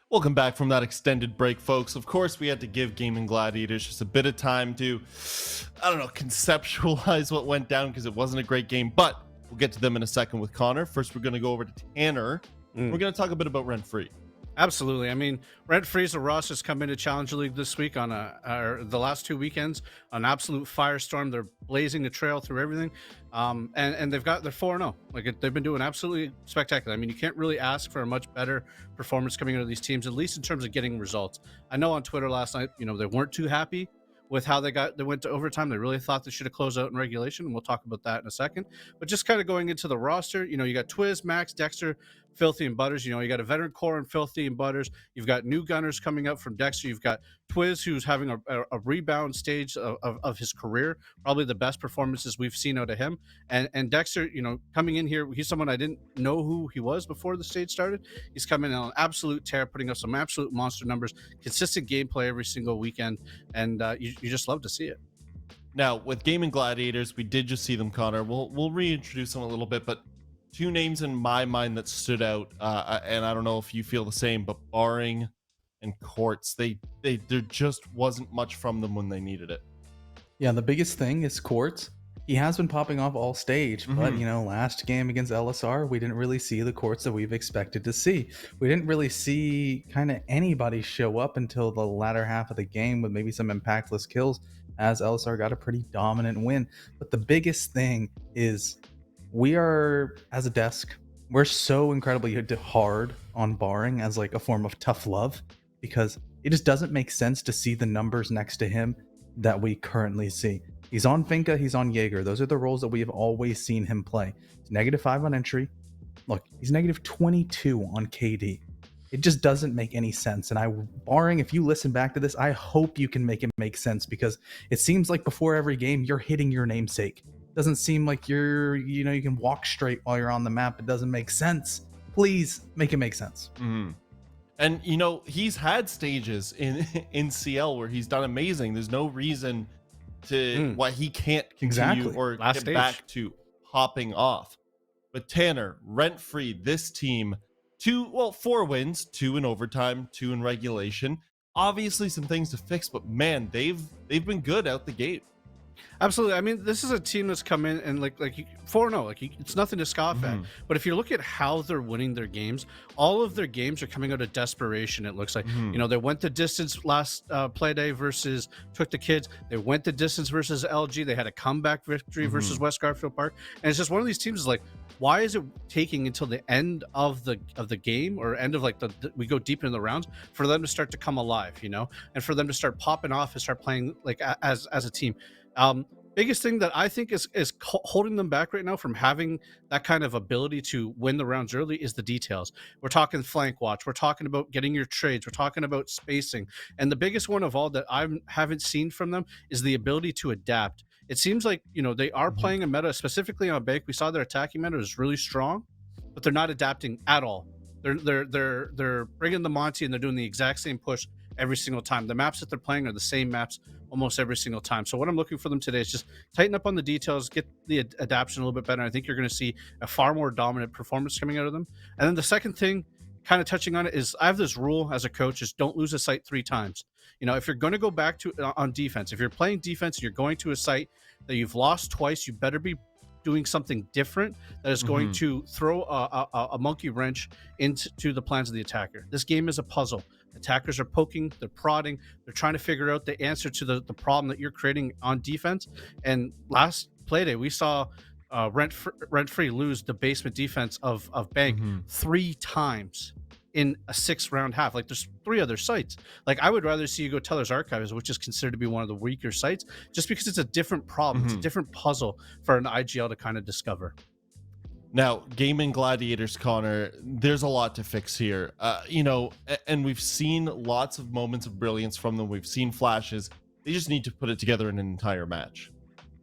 Welcome back from that extended break, folks. Of course, we had to give Gaimin Gladiators just a bit of time to, conceptualize what went down because it wasn't a great game, but we'll get to them in a second with Connor. First, we're going to go over to Tanner. We're going to talk a bit about RentFree. Absolutely. I mean, RentFree's roster's come into Challenger League this week on the last 2 weekends, an absolute firestorm. They're blazing a trail through everything, and they're 4-0. They've been doing absolutely spectacular. I mean, you can't really ask for a much better performance coming out of these teams, at least in terms of getting results. I know on Twitter last night, they weren't too happy with how they went to overtime. They really thought they should have closed out in regulation, and we'll talk about that in a second. But just kind of going into the roster, you got Twiz, Max, Dexter, Filthy, and Butters. You got a veteran core in Filthy and Butters. You've got new gunners coming up from Dexter. You've got Twiz, who's having a rebound stage of his career, probably the best performances we've seen out of him. And Dexter, coming in here, he's someone I didn't know who he was before the stage started. He's coming in on an absolute tear, putting up some absolute monster numbers, consistent gameplay every single weekend, and you just love to see it. Now, with Gaimin Gladiators, we did just see them, Connor. We'll reintroduce them a little bit, but two names in my mind that stood out, and I don't know if you feel the same, but Barring and Quartz, there just wasn't much from them when they needed it. Yeah, the biggest thing is Quartz. He has been popping off all stage, but last game against LSR, we didn't really see the Quartz that we've expected to see. We didn't really see kind of anybody show up until the latter half of the game with maybe some impactless kills, as LSR got a pretty dominant win. But the biggest thing is we are, as a desk, we're so incredibly hard on Barring as like a form of tough love, because it just doesn't make sense to see the numbers next to him that we currently see. He's on Finka, he's on Jaeger. Those are the roles that we have always seen him play. He's -5 on entry. Look, he's -22 on KD. It just doesn't make any sense. And Barring, if you listen back to this, I hope you can make it make sense, because it seems like before every game, you're hitting your namesake. Doesn't seem like you can walk straight while you're on the map. It doesn't make sense. Please make it make sense. Mm-hmm. And he's had stages in CL where he's done amazing. There's no reason to why he can't continue or get back to hopping off. But Tanner, RentFree, this team, 4 wins, 2 in overtime, 2 in regulation. Obviously some things to fix, but man, they've been good out the gate. Absolutely. I mean, this is a team that's come in and 4-0. It's nothing to scoff at. But if you look at how they're winning their games, all of their games are coming out of desperation. It looks like they went the distance last Playday versus Took the Kids. They went the distance versus LG. They had a comeback victory versus West Garfield Park. And it's just one of these teams is like, why is it taking until the end of the game, or end of we go deep into the rounds, for them to start to come alive, and for them to start popping off and start playing as a team. Biggest thing that I think is holding them back right now from having that kind of ability to win the rounds early is the details. We're talking flank watch. We're talking about getting your trades. We're talking about spacing. And the biggest one of all that I haven't seen from them is the ability to adapt. It seems like, they are playing a meta, specifically on Bank. We saw their attacking meta is really strong, but they're not adapting at all. They're bringing the Monty, and they're doing the exact same push every single time. The maps that they're playing are the same maps almost every single time. So what I'm looking for them today is just tighten up on the details, get the adaptation a little bit better. I think you're going to see a far more dominant performance coming out of them. And then the second thing, kind of touching on it, is I have this rule as a coach, is don't lose a site 3 times. If you're going to go back to on defense, if you're playing defense and you're going to a site that you've lost twice, you better be doing something different that is going to throw a monkey wrench into the plans of the attacker. This game is a puzzle. Attackers are poking, they're prodding, they're trying to figure out the answer to the problem that you're creating on defense. And last Playday, we saw RentFree lose the basement defense of Bank 3 times in a 6-round half. There's 3 other sites. I would rather see you go Teller's Archives, which is considered to be one of the weaker sites, just because it's a different problem. It's a different puzzle for an IGL to kind of discover. Now, Gaimin Gladiators, Connor, there's a lot to fix here. And we've seen lots of moments of brilliance from them. We've seen flashes. They just need to put it together in an entire match.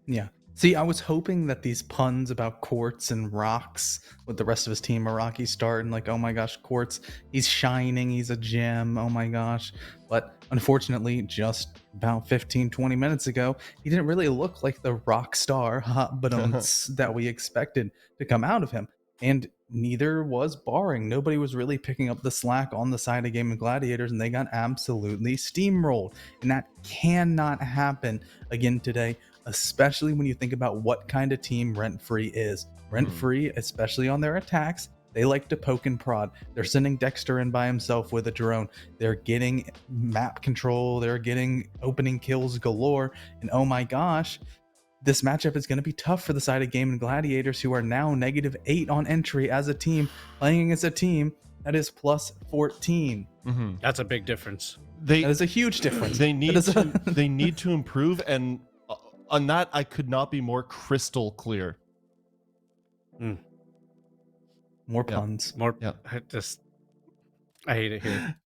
Yeah. See, I was hoping that these puns about Quartz and Rocks with the rest of his team, a rocky start, and oh my gosh, Quartz, he's shining, he's a gem, oh my gosh. But unfortunately, just about 15-20 minutes ago, he didn't really look like the rock star that we expected to come out of him. And neither was Barring. Nobody was really picking up the slack on the side of Gaimin Gladiators, and they got absolutely steamrolled. And that cannot happen again today, especially when you think about what kind of team RentFree is. RentFree, especially on their attacks, they like to poke and prod. They're sending Dexter in by himself with a drone. They're getting map control. They're getting opening kills galore. And oh my gosh, this matchup is going to be tough for the side of Gaimin Gladiators, who are now -8 on entry as a team, playing against a team that is +14. That's a big difference. That is a huge difference. They need they need to improve, and on that, I could not be more crystal clear. More puns. More. Yeah. I hate it here.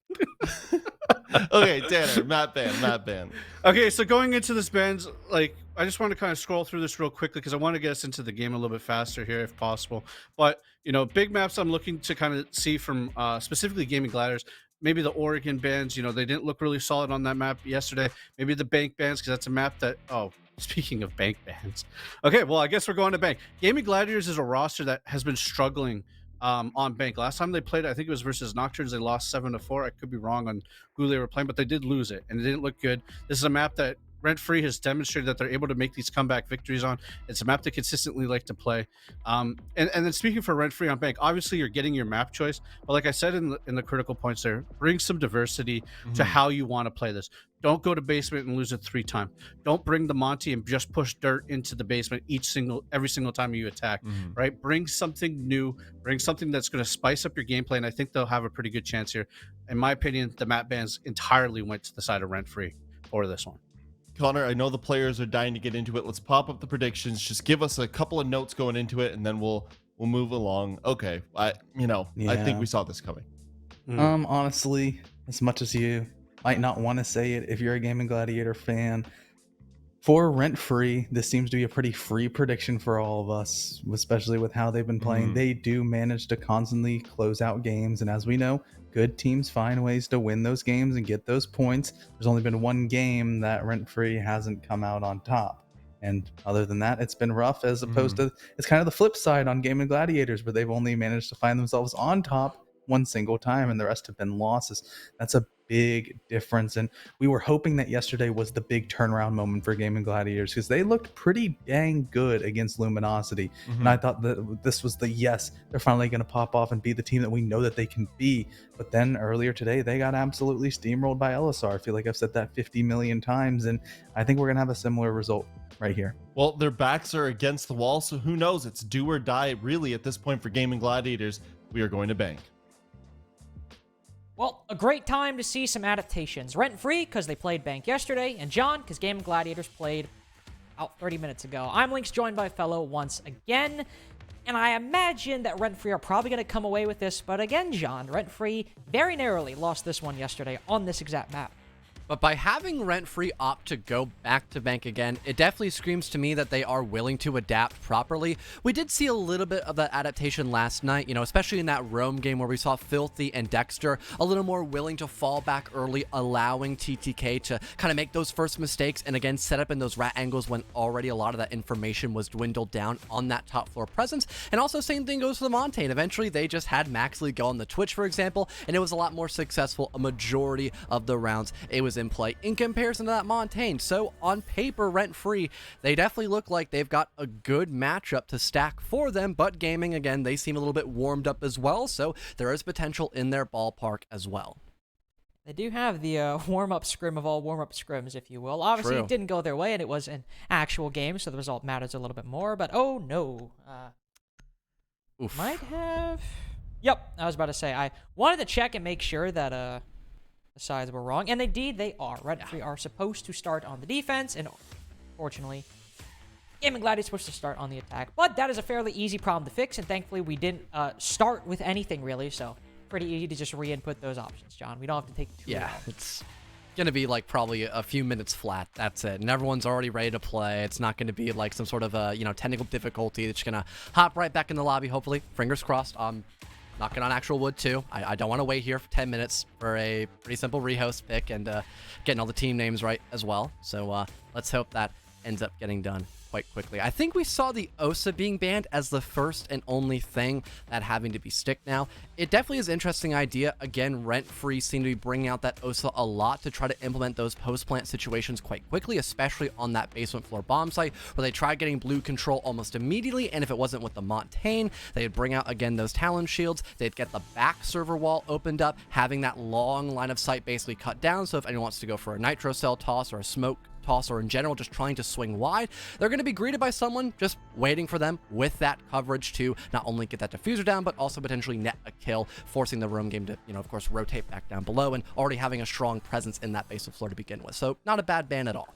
Okay, Tanner, Matt ban. Okay, so going into this bans, like, I just want to kind of scroll through this real quickly because I want to get us into the game a little bit faster here if possible. But, you know, big maps I'm looking to kind of see from specifically Gaimin Gladiators. Maybe the Oregon bans, you know, they didn't look really solid on that map yesterday. Maybe the bank bans, because that's a map that, speaking of bank bans. Okay, well, I guess we're going to bank. Gaimin Gladiators is a roster that has been struggling on bank. Last time they played, I think it was versus Nocturnes. They lost 7-4. I could be wrong on who they were playing, but they did lose it, and it didn't look good. This is a map that RentFree has demonstrated that they're able to make these comeback victories on. It's a map they consistently like to play. And then speaking for RentFree on bank, obviously you're getting your map choice, but like I said in the critical points there, bring some diversity to how you want to play this. Don't go to basement and lose it 3 times. Don't bring the Monty and just push dirt into the basement every single time you attack, right? Bring something new, bring something that's going to spice up your gameplay, and I think they'll have a pretty good chance here. In my opinion, the map bans entirely went to the side of RentFree for this one. Connor, I know the players are dying to get into it. Let's pop up the predictions. Just give us a couple of notes going into it, and then we'll move along. Okay, I think we saw this coming. Honestly, as much as you might not want to say it, if you're a Gaimin Gladiator fan, for RentFree, this seems to be a pretty free prediction for all of us, especially with how they've been playing. They do manage to constantly close out games, and as we know, good teams find ways to win those games and get those points. There's only been one game that RentFree hasn't come out on top, and other than that, it's been rough, as opposed to, it's kind of the flip side on Gaimin Gladiators, where they've only managed to find themselves on top one single time, and the rest have been losses. That's a big difference, and we were hoping that yesterday was the big turnaround moment for Gaimin Gladiators, because they looked pretty dang good against Luminosity, and I thought that this was they're finally going to pop off and be the team that we know that they can be. But then earlier today, they got absolutely steamrolled by LSR. I feel like I've said that 50 million times, and I think we're going to have a similar result right here. Well, their backs are against the wall, so who knows? It's do or die really at this point for Gaimin Gladiators. We are going to bank. Well, a great time to see some adaptations. RentFree, because they played Bank yesterday, and John, because Gaimin Gladiators played out 30 minutes ago. I'm Lynx, joined by Fellow once again, and I imagine that RentFree are probably going to come away with this, but again, John, RentFree very narrowly lost this one yesterday on this exact map. But by having RentFree opt to go back to bank again, it definitely screams to me that they are willing to adapt properly. We did see a little bit of that adaptation last night, you know, especially in that Rome game where we saw Filthy and Dexter a little more willing to fall back early, allowing TTK to kind of make those first mistakes and again set up in those rat angles when already a lot of that information was dwindled down on that top floor presence. And also same thing goes for the Montaigne. Eventually they just had Maxley go on the Twitch, for example, and it was a lot more successful a majority of the rounds it was in play in comparison to that Montaigne. So on paper, RentFree, they definitely look like they've got a good matchup to stack for them, but gaming, again, they seem a little bit warmed up as well, so there is potential in their ballpark as well. They do have the warm-up scrim of all warm-up scrims, if you will. Obviously, It didn't go their way, and it was an actual game, so the result matters a little bit more, but oh no. Might have... Yep, I was about to say, I wanted to check and make sure that the sides were wrong, and indeed they are. RentFree are supposed to start on the defense, and fortunately, Gaimin Gladiators supposed to start on the attack. But that is a fairly easy problem to fix, and thankfully we didn't start with anything really, so pretty easy to just re-input those options, John. We don't have to take too long. It's gonna be like probably a few minutes flat. That's it, and everyone's already ready to play. It's not gonna be like some sort of technical difficulty. It's gonna hop right back in the lobby. Hopefully, fingers crossed. Knocking on actual wood too. I don't want to wait here for 10 minutes for a pretty simple rehost pick and getting all the team names right as well. So let's hope that ends up getting done quite quickly. I think we saw the Osa being banned as the first and only thing that having to be stick now. It definitely is an interesting idea. Again, RentFree seem to be bringing out that Osa a lot to try to implement those post-plant situations quite quickly, especially on that basement floor bomb site where they tried getting blue control almost immediately, and if it wasn't with the Montaigne, they'd bring out again those Talon shields, they'd get the back server wall opened up, having that long line of sight basically cut down, so if anyone wants to go for a nitro cell toss or a smoke toss, or in general just trying to swing wide, they're going to be greeted by someone just waiting for them with that coverage to not only get that diffuser down, but also potentially net a kill, forcing the roam game to, of course, rotate back down below, and already having a strong presence in that base of floor to begin with. So not a bad ban at all.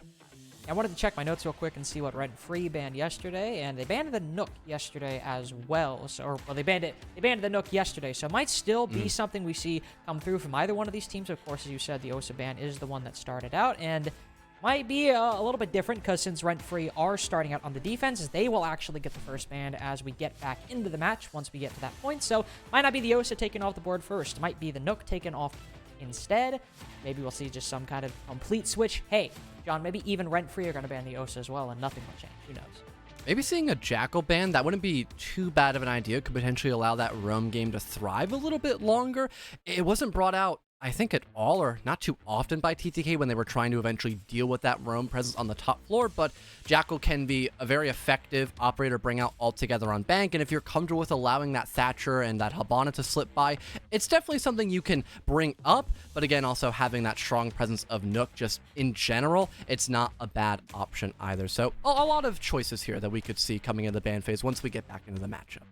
I wanted to check my notes real quick and see what RentFree banned yesterday, and they banned the Nook yesterday as well. They banned the Nook yesterday, so it might still be something we see come through from either one of these teams. Of course, as you said, the Osa ban is the one that started out, and might be a little bit different because since RentFree are starting out on the defense, they will actually get the first ban as we get back into the match once we get to that point. So might not be the Osa taken off the board first. Might be the Nook taken off instead. Maybe we'll see just some kind of complete switch. Hey, John, maybe even RentFree are going to ban the Osa as well, and nothing will change. Who knows? Maybe seeing a Jackal ban, that wouldn't be too bad of an idea. Could potentially allow that roam game to thrive a little bit longer. It wasn't brought out, I think, at all, or not too often by TTK when they were trying to eventually deal with that roam presence on the top floor, but Jackal can be a very effective operator bring out altogether on bank, and if you're comfortable with allowing that Thatcher and that Habana to slip by, it's definitely something you can bring up, but again, also having that strong presence of Nook just in general, it's not a bad option either. So a lot of choices here that we could see coming in the ban phase once we get back into the matchup.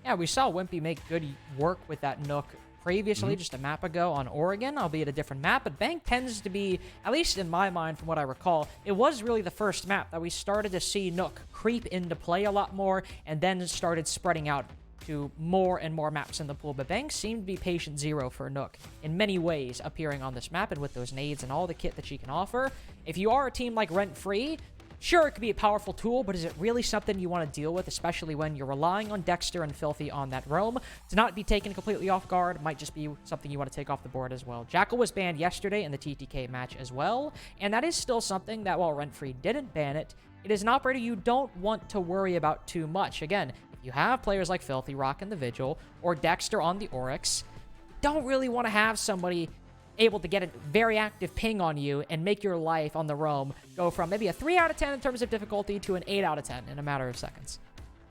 Yeah, we saw Wimpy make good work with that Nook previously, just a map ago on Oregon, albeit a different map, but Bank tends to be, at least in my mind from what I recall, it was really the first map that we started to see Nook creep into play a lot more and then started spreading out to more and more maps in the pool, but Bank seemed to be patient zero for Nook in many ways appearing on this map and with those nades and all the kit that she can offer. If you are a team like RentFree, sure, it could be a powerful tool, but is it really something you want to deal with, especially when you're relying on Dexter and Filthy on that roam? To not be taken completely off guard might just be something you want to take off the board as well. Jackal was banned yesterday in the TTK match as well, and that is still something that while RentFree didn't ban it, it is an operator you don't want to worry about too much. Again, if you have players like Filthy rocking the Vigil or Dexter on the Oryx, you don't really want to have somebody able to get a very active ping on you and make your life on the roam go from maybe a 3 out of 10 in terms of difficulty to an 8 out of 10 in a matter of seconds.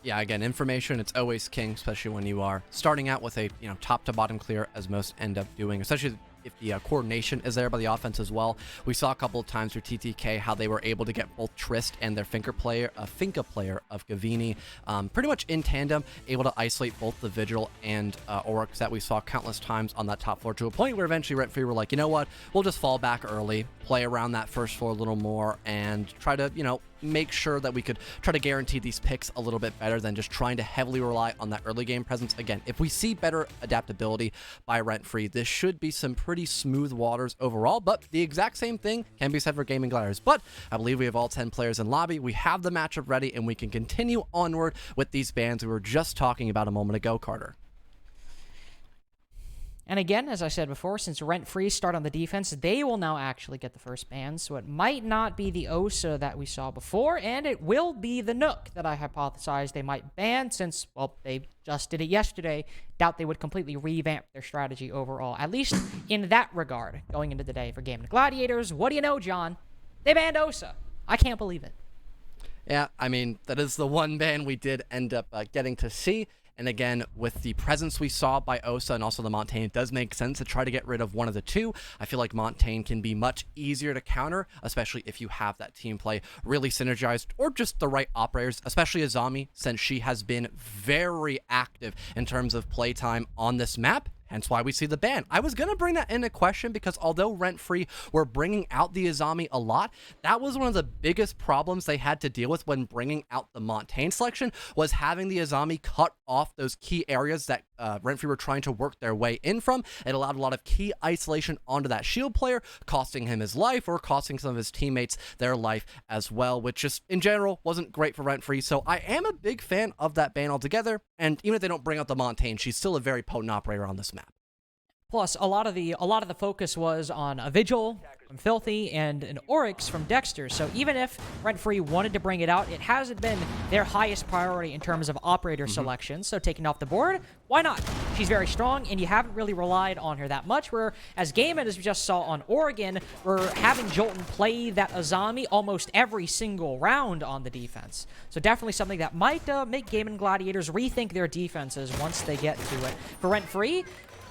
Yeah, again, information, it's always king, especially when you are starting out with a, top to bottom clear, as most end up doing, especially if the coordination is there by the offense as well. We saw a couple of times through TTK how they were able to get both Trist and their Finka player of Gavini pretty much in tandem, able to isolate both the Vigil and Oryx that we saw countless times on that top floor, to a point where eventually RentFree were like, you know what, we'll just fall back early, play around that first floor a little more, and try to, make sure that we could try to guarantee these picks a little bit better than just trying to heavily rely on that early game presence. Again, if we see better adaptability by RentFree, this should be some pretty smooth waters overall, but the exact same thing can be said for Gaimin Gladiators. But I believe we have all 10 players in lobby, we have the matchup ready, and we can continue onward with these bans we were just talking about a moment ago, Carter. And again, as I said before, since RentFree start on the defense, they will now actually get the first ban, so it might not be the Osa that we saw before, and it will be the Nook that I hypothesized they might ban since, well, they just did it yesterday. Doubt they would completely revamp their strategy overall, at least in that regard, going into the day for Gaimin Gladiators. What do you know, John? They banned Osa. I can't believe it. Yeah, I mean, that is the one ban we did end up getting to see. And again, with the presence we saw by Osa and also the Montaigne, it does make sense to try to get rid of one of the two. I feel like Montaigne can be much easier to counter, especially if you have that team play really synergized or just the right operators, especially Azami, since she has been very active in terms of playtime on this map. Hence why we see the ban. I was going to bring that into question because although RentFree were bringing out the Azami a lot, that was one of the biggest problems they had to deal with when bringing out the Montaigne selection, was having the Azami cut off those key areas that RentFree were trying to work their way in from. It allowed a lot of key isolation onto that shield player, costing him his life or costing some of his teammates their life as well, which just in general wasn't great for RentFree. So I am a big fan of that ban altogether. And even if they don't bring out the Montaigne, she's still a very potent operator on this map. Plus, a lot of the focus was on a Vigil from Filthy and an Oryx from Dexter. So even if RentFree wanted to bring it out, it hasn't been their highest priority in terms of operator selection. So taking off the board, why not? She's very strong, and you haven't really relied on her that much. Where, as Gaimin, as we just saw on Oregon, we're having Jolton play that Azami almost every single round on the defense. So definitely something that might make Gaimin Gladiators rethink their defenses once they get to it. For RentFree,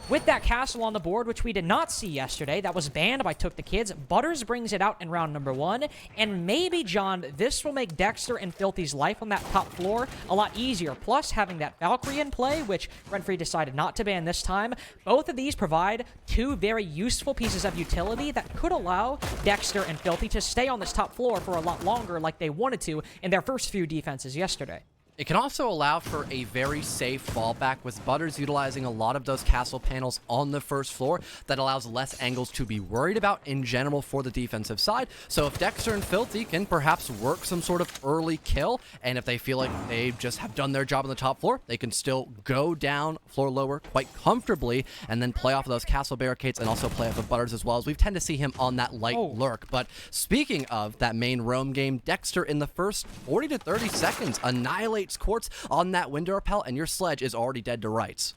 with that castle on the board, which we did not see yesterday, that was banned by Took the Kids, Butters brings it out in round number 1, and maybe, John, this will make Dexter and Filthy's life on that top floor a lot easier. Plus, having that Valkyrie in play, which RentFree decided not to ban this time, both of these provide 2 very useful pieces of utility that could allow Dexter and Filthy to stay on this top floor for a lot longer like they wanted to in their first few defenses yesterday. It can also allow for a very safe fallback, with Butters utilizing a lot of those castle panels on the first floor that allows less angles to be worried about in general for the defensive side. So if Dexter and Filthy can perhaps work some sort of early kill, and if they feel like they just have done their job on the top floor, they can still go down floor lower quite comfortably and then play off of those castle barricades and also play off of Butters as well, as we tend to see him on that light lurk. But speaking of that main roam game, Dexter in the first 40 to 30 seconds annihilates Quartz on that window repel, and your sledge is already dead to rights.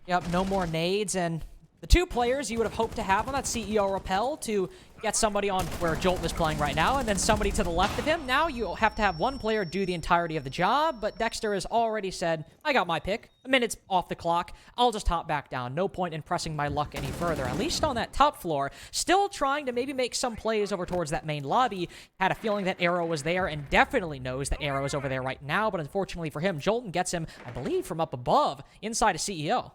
Yep, no more nades, and the 2 players you would have hoped to have on that CEO repel to get somebody on where Jolt is playing right now, and then somebody to the left of him. Now you have to have one player do the entirety of the job, but Dexter has already said, I got my pick. A minute's off the clock. I'll just hop back down. No point in pressing my luck any further, at least on that top floor. Still trying to maybe make some plays over towards that main lobby. Had a feeling that Arrow was there, and definitely knows that Arrow is over there right now, but unfortunately for him, Jolton gets him, I believe, from up above, inside a CEO.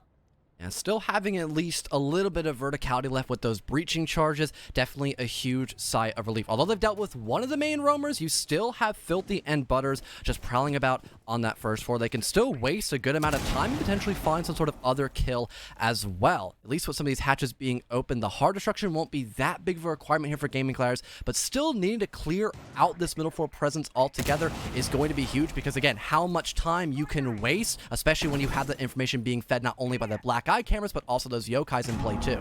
And still having at least a little bit of verticality left with those breaching charges, definitely a huge sigh of relief. Although they've dealt with one of the main roamers, you still have Filthy and Butters just prowling about on that first floor. They can still waste a good amount of time and potentially find some sort of other kill as well. At least with some of these hatches being open, the hard destruction won't be that big of a requirement here for Gaimin Gladiators, but still needing to clear out this middle floor presence altogether is going to be huge, because again, how much time you can waste, especially when you have the information being fed not only by the black eye cameras, but also those yokais in play too.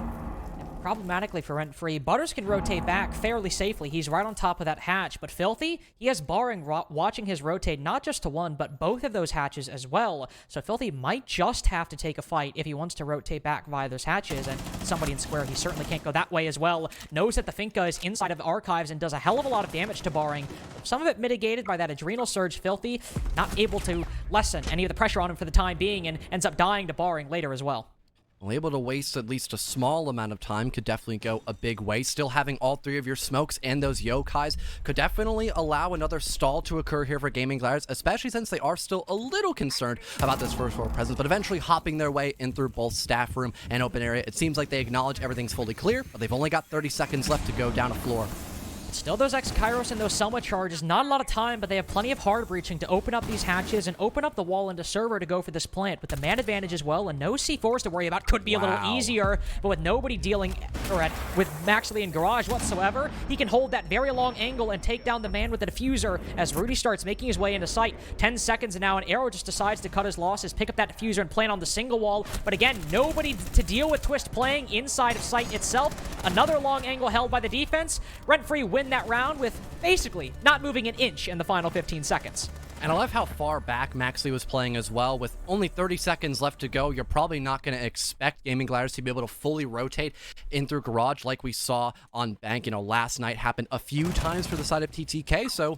Problematically for RentFree, Butters can rotate back fairly safely. He's right on top of that hatch, but Filthy, he has Barring watching his rotate not just to one, but both of those hatches as well. So Filthy might just have to take a fight if he wants to rotate back via those hatches, and somebody in square, he certainly can't go that way as well. Knows that the Finka is inside of the archives and does a hell of a lot of damage to Barring. Some of it mitigated by that Adrenal Surge. Filthy not able to lessen any of the pressure on him for the time being, and ends up dying to Barring later as well. Well, able to waste at least a small amount of time could definitely go a big way. Still having all 3 of your smokes and those yokais could definitely allow another stall to occur here for Gaimin Gladiators, especially since they are still a little concerned about this first floor presence, but eventually hopping their way in through both staff room and open area. It seems like they acknowledge everything's fully clear, but they've only got 30 seconds left to go down a floor. Still those X-Kairos and those Selma charges, not a lot of time, but they have plenty of hard breaching to open up these hatches and open up the wall into server to go for this plant with the man advantage as well, and no C4s to worry about. Could be a little easier, but with nobody dealing threat with Maxley in garage whatsoever, he can hold that very long angle and take down the man with the diffuser as Rudy starts making his way into sight. 10 seconds now, and Arrow just decides to cut his losses, pick up that diffuser and plant on the single wall, but again, nobody to deal with Twist playing inside of sight itself. Another long angle held by the defense. RentFree win that round with basically not moving an inch in the final 15 seconds. And I love how far back Maxley was playing as well. With only 30 seconds left to go, you're probably not going to expect Gaimin Gladiators to be able to fully rotate in through garage like we saw on Bank. You know, last night happened a few times for the side of TTK, so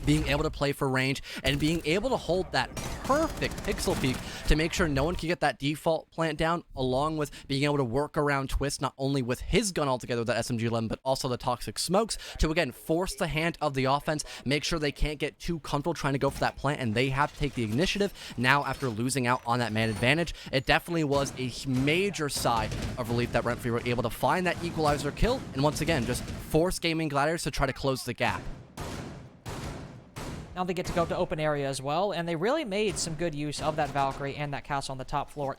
being able to play for range and being able to hold that perfect pixel peak to make sure no one can get that default plant down, along with being able to work around Twist, not only with his gun altogether, that SMG-11, but also the toxic smokes, to again force the hand of the offense, make sure they can't get too comfortable trying to go for that plant, and they have to take the initiative now after losing out on that man advantage. It definitely was a major sigh of relief that RentFree were able to find that equalizer kill, and once again just force Gaimin Gladiators to try to close the gap. Now they get to go to open area as well, and they really made some good use of that Valkyrie and that castle on the top floor.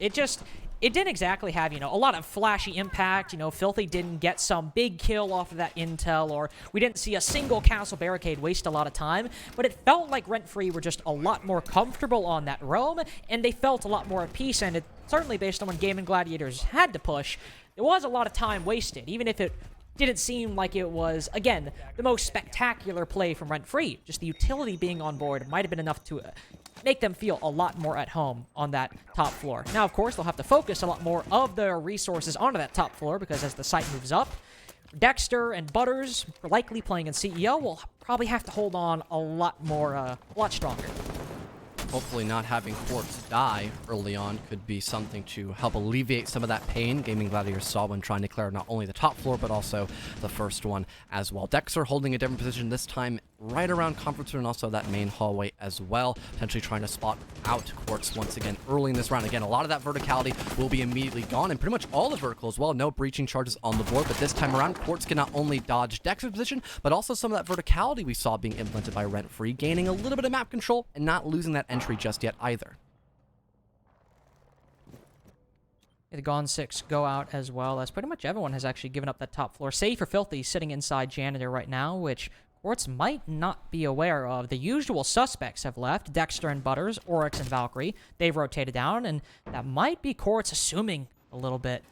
it didn't exactly have, a lot of flashy impact. Filthy didn't get some big kill off of that intel, or we didn't see a single castle barricade waste a lot of time, but it felt like RentFree were just a lot more comfortable on that roam, and they felt a lot more at peace, and it certainly, based on when Gaimin Gladiators had to push, there was a lot of time wasted, even if it didn't seem like it was, again, the most spectacular play from RentFree. Just the utility being on board might have been enough to make them feel a lot more at home on that top floor. Now, of course, they'll have to focus a lot more of their resources onto that top floor, because as the site moves up, Dexter and Butters, likely playing in CEO, will probably have to hold on a lot more, a lot stronger. Hopefully not having Quartz die early on could be something to help alleviate some of that pain Gaimin Gladiators saw when trying to clear not only the top floor, but also the first one as well. Dexter holding a different position this time right around conference room and also that main hallway as well, potentially trying to spot out Quartz once again early in this round. Again, a lot of that verticality will be immediately gone, and pretty much all the vertical as well. No breaching charges on the board, but this time around, Quartz can not only dodge Dexter's position, but also some of that verticality we saw being implemented by RentFree, gaining a little bit of map control and not losing that entry just yet either. The Gone 6 go out as well, as pretty much everyone has actually given up that top floor, save for Filthy sitting inside Janitor right now, which Quartz might not be aware of. The usual suspects have left, Dexter and Butters, Oryx and Valkyrie. They've rotated down, and that might be Quartz assuming a little bit,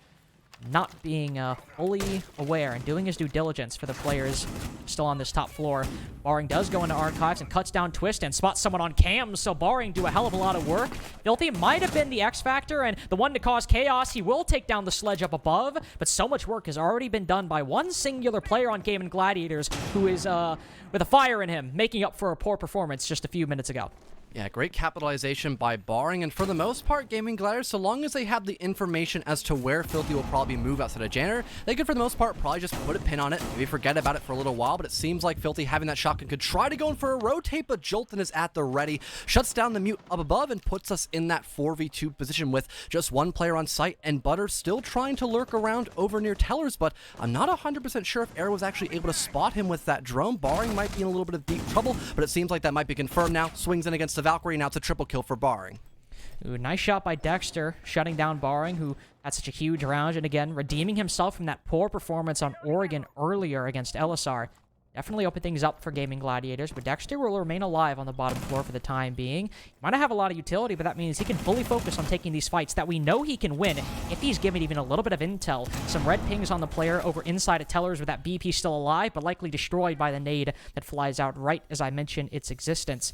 not being fully aware and doing his due diligence for the players still on this top floor. Barring does go into Archives and cuts down Twist and spots someone on cams, so Barring do a hell of a lot of work. Filthy might have been the X Factor and the one to cause chaos. He will take down the sledge up above, but so much work has already been done by one singular player on Gaimin Gladiators who is with a fire in him, making up for a poor performance just a few minutes ago. Yeah, great capitalization by Barring, and for the most part, Gaimin Gladiators, so long as they have the information as to where Filthy will probably move outside of Janitor, they could, for the most part, probably just put a pin on it, maybe forget about it for a little while, but it seems like Filthy, having that shotgun, could try to go in for a rotate, but Jolton is at the ready, shuts down the mute up above, and puts us in that 4v2 position with just one player on site, and Butter still trying to lurk around over near Tellers, but I'm not 100% sure if Arrow was actually able to spot him with that drone. Barring might be in a little bit of deep trouble, but it seems like that might be confirmed now. Swings in against the Valkyrie, now it's a triple kill for Barring. Ooh, nice shot by Dexter, shutting down Barring, who had such a huge round, and again, redeeming himself from that poor performance on Oregon earlier against LSR. Definitely open things up for Gaimin Gladiators, but Dexter will remain alive on the bottom floor for the time being. He might not have a lot of utility, but that means he can fully focus on taking these fights that we know he can win if he's given even a little bit of intel. Some red pings on the player over inside of Tellers with that BP still alive, but likely destroyed by the nade that flies out right as I mention its existence.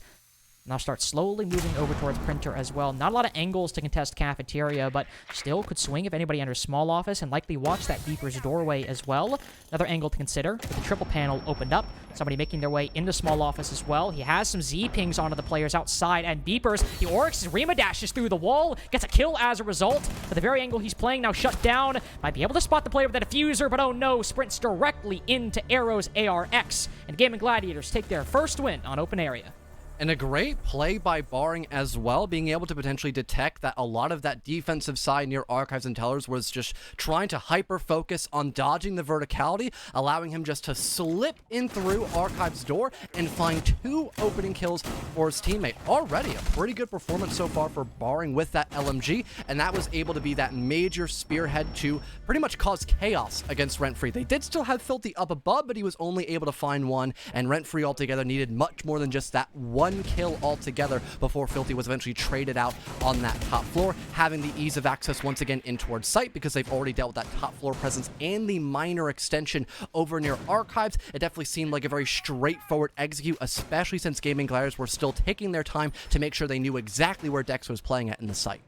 Now start slowly moving over towards Printer as well. Not a lot of angles to contest Cafeteria, but still could swing if anybody enters small office and likely watch that Beeper's doorway as well. Another angle to consider with the triple panel opened up. Somebody making their way into small office as well. He has some Z pings onto the players outside, and Beepers, the Oryx Rima dashes through the wall, gets a kill as a result. But the very angle he's playing now shut down. Might be able to spot the player with a diffuser, but oh no, sprints directly into Arrow's ARX. And Gaimin Gladiators take their first win on open area. And a great play by Barring as well, being able to potentially detect that a lot of that defensive side near Archives and Tellers was just trying to hyper-focus on dodging the verticality, allowing him just to slip in through Archives' door and find 2 opening kills for his teammate. Already a pretty good performance so far for Barring with that LMG, and that was able to be that major spearhead to pretty much cause chaos against RentFree. They did still have Filthy up above, but he was only able to find one, and RentFree altogether needed much more than just that one kill altogether before Filthy was eventually traded out on that top floor, having the ease of access once again in towards site because they've already dealt with that top floor presence and the minor extension over near Archives. It definitely seemed like a very straightforward execute, especially since Gaimin Gladiators were still taking their time to make sure they knew exactly where Dex was playing at in the site.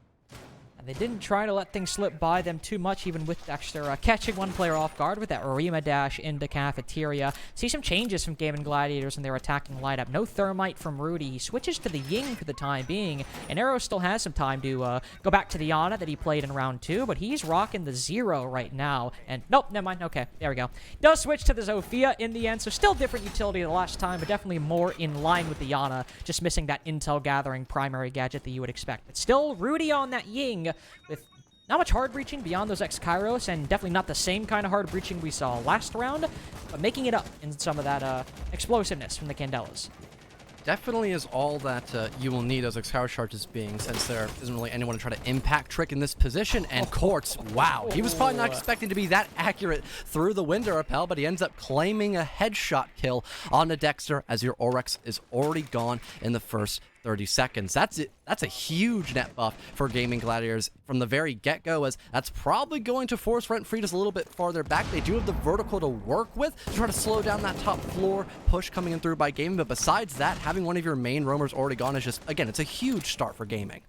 They didn't try to let things slip by them too much, even with Dexter catching one player off guard with that Rima dash into Cafeteria. See some changes from Gaimin Gladiators in their attacking lineup. No Thermite from Rudy. He switches to the Ying for the time being, and Arrow still has some time to go back to the Ana that he played in round 2, but he's rocking the Zero right now. And nope, never mind. Okay, there we go. Does switch to the Zofia in the end, so still different utility the last time, but definitely more in line with the Ana, just missing that intel gathering primary gadget that you would expect. But still, Rudy on that Ying, with not much hard breaching beyond those X-Kairos, and definitely not the same kind of hard breaching we saw last round, but making it up in some of that explosiveness from the Candelas. definitely is all that you will need those Expower charges being, since there isn't really anyone to try to impact Trick in this position. And Quartz, wow, he was probably not expecting to be that accurate through the window repel, but he ends up claiming a headshot kill on the Dexter as your Oryx is already gone in the first 30 seconds. That's it. That's a huge net buff for Gaimin Gladiators from the very get-go, as that's probably going to force RentFree just a little bit farther back. They do have the vertical to work with to try to slow down that top floor push coming in through by Gaimin, but besides that, having one of your main roamers already gone is just, again, it's a huge start for Gaming.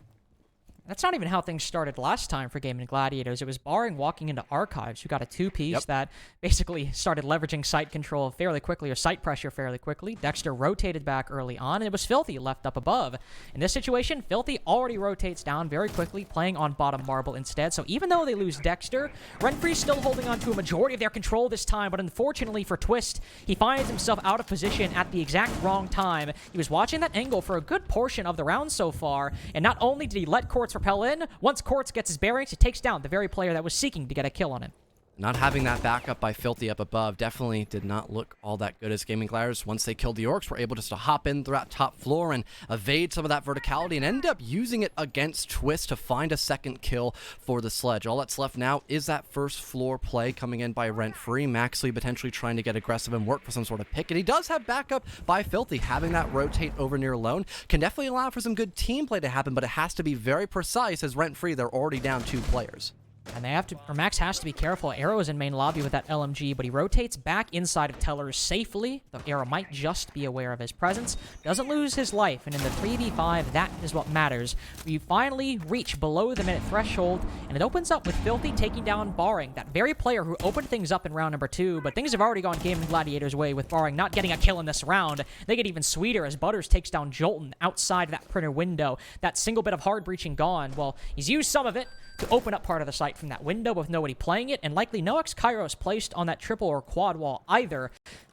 That's not even how things started last time for Gaimin Gladiators. It was Barring walking into Archives, who got a two-piece that basically started leveraging site control fairly quickly, or site pressure fairly quickly. Dexter rotated back early on, and it was Filthy left up above. In this situation, Filthy already rotates down very quickly, playing on bottom marble instead. So even though they lose Dexter, RentFree's still holding on to a majority of their control this time, but unfortunately for Twist, he finds himself out of position at the exact wrong time. He was watching that angle for a good portion of the round so far, and not only did he let Quartz repel in, once Quartz gets his bearings, he takes down the very player that was seeking to get a kill on him. Not having that backup by Filthy up above definitely did not look all that good, as Gaimin Gladiators, once they killed the Orcs, were able just to hop in throughout top floor and evade some of that verticality and end up using it against Twist to find a second kill for the Sledge. All that's left now is that first floor play coming in by RentFree. Maxley potentially trying to get aggressive and work for some sort of pick, and he does have backup by Filthy. Having that rotate over near alone can definitely allow for some good team play to happen, but it has to be very precise, as RentFree, they're already down 2 players. And they have to, or Max has to be careful. Arrow is in main lobby with that LMG, but he rotates back inside of Tellers safely. The Arrow might just be aware of his presence. Doesn't lose his life, and in the 3v5, that is what matters. We finally reach below the minute threshold, and it opens up with Filthy taking down Barring, that very player who opened things up in round number 2, but things have already gone Gaimin Gladiators' way with Barring not getting a kill in this round. They get even sweeter as Butters takes down Jolton outside that printer window. That single bit of hard breaching gone. Well, he's used some of it to open up part of the site from that window with nobody playing it, and likely no X-Kairos placed on that triple or quad wall either.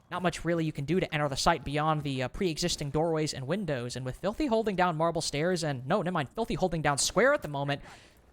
Not much really you can do to enter the site beyond the pre-existing doorways and windows, and with Filthy holding down marble stairs, and no, never mind, Filthy holding down square at the moment,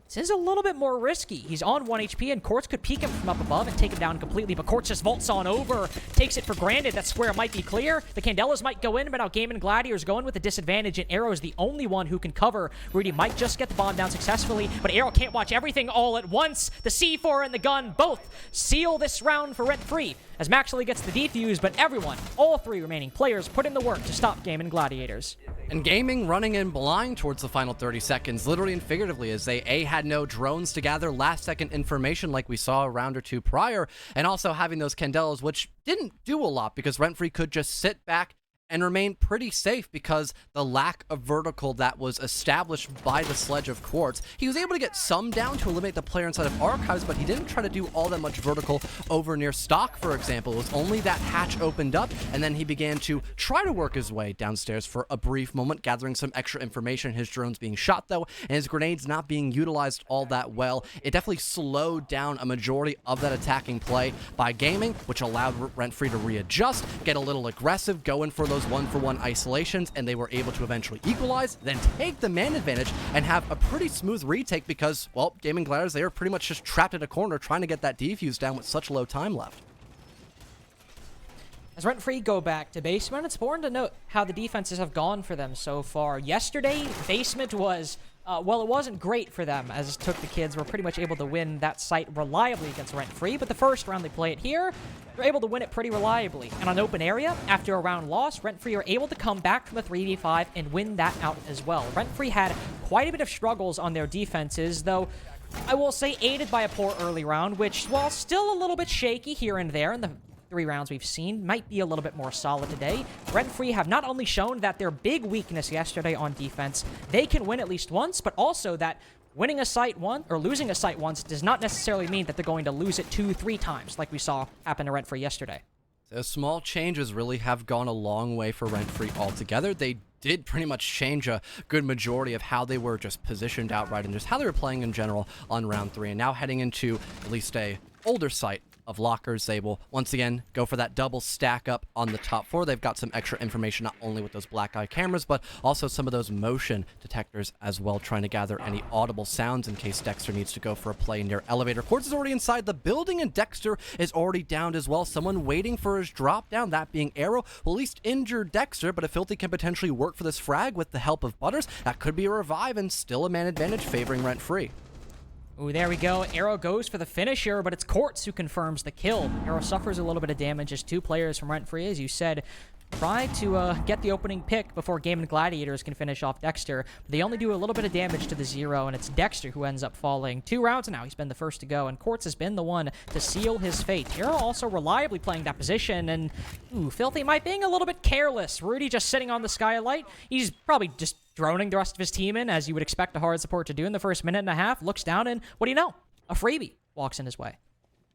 this is a little bit more risky. He's on 1 HP, and Quartz could peek him from up above and take him down completely, but Quartz just vaults on over, takes it for granted that square might be clear. The Candelas might go in, but now Gaimin Gladiators going with a disadvantage, and Arrow is the only one who can cover. Rudy might just get the bomb down successfully, but Arrow can't watch everything all at once. The C4 and the gun both seal this round for RentFree, as Maxley gets the defuse, but everyone, all 3 remaining players, put in the work to stop Gaimin Gladiators. And Gaming running in blind towards the final 30 seconds, literally and figuratively, as they had no drones to gather last-second information like we saw a round or 2 prior, and also having those Candelas, which didn't do a lot because RentFree could just sit back and remain pretty safe because the lack of vertical that was established by the Sledge of Quartz. He was able to get some down to eliminate the player inside of Archives, but he didn't try to do all that much vertical over near Stock, for example. It was only that hatch opened up, and then he began to try to work his way downstairs for a brief moment, gathering some extra information. His drones being shot, though, and his grenades not being utilized all that well. It definitely slowed down a majority of that attacking play by Gaming, which allowed RentFree to readjust, get a little aggressive, go in for those 1-for-1 isolations, and they were able to eventually equalize, then take the man advantage and have a pretty smooth retake because, well, Gaimin Gladiators, they were pretty much just trapped in a corner trying to get that defuse down with such low time left. As RentFree go back to Basement, it's important to note how the defenses have gone for them so far. Yesterday, Basement was, well, it wasn't great for them, as Took the Kids were pretty much able to win that site reliably against RentFree, but the first round they play it here, they're able to win it pretty reliably. And on open area, after a round loss, RentFree are able to come back from a 3v5 and win that out as well. RentFree had quite a bit of struggles on their defenses, though I will say aided by a poor early round, which, while still a little bit shaky here and there in the 3 rounds we've seen, might be a little bit more solid today. RentFree have not only shown that their big weakness yesterday on defense, they can win at least once, but also that winning a site once, or losing a site once, does not necessarily mean that they're going to lose it 2-3 times, like we saw happen to RentFree yesterday. Those small changes really have gone a long way for RentFree altogether. They did pretty much change a good majority of how they were just positioned outright and just how they were playing in general on round 3, and now heading into at least a older site of lockers. They will once again go for that double stack up on the top floor. They've got some extra information, not only with those black eye cameras, but also some of those motion detectors as well, trying to gather any audible sounds in case Dexter needs to go for a play near elevator. Quartz is already inside the building, and Dexter is already downed as well. Someone waiting for his drop down, that being Arrow, will at least injure Dexter, but if Filthy can potentially work for this frag with the help of Butters, that could be a revive and still a man advantage favoring RentFree. Ooh, there we go. Arrow goes for the finisher, but it's Quartz who confirms the kill. Arrow suffers a little bit of damage as two players from RentFree, as you said, try to get the opening pick before Gaimin Gladiators can finish off Dexter. But they only do a little bit of damage to the zero, and it's Dexter who ends up falling. 2 rounds now, he's been the first to go, and Quartz has been the one to seal his fate. Arrow also reliably playing that position, and Filthy might being a little bit careless. Rudy just sitting on the skylight. He's probably just droning the rest of his team in, as you would expect a hard support to do in the first minute and a half. Looks down, and what do you know? A freebie walks in his way.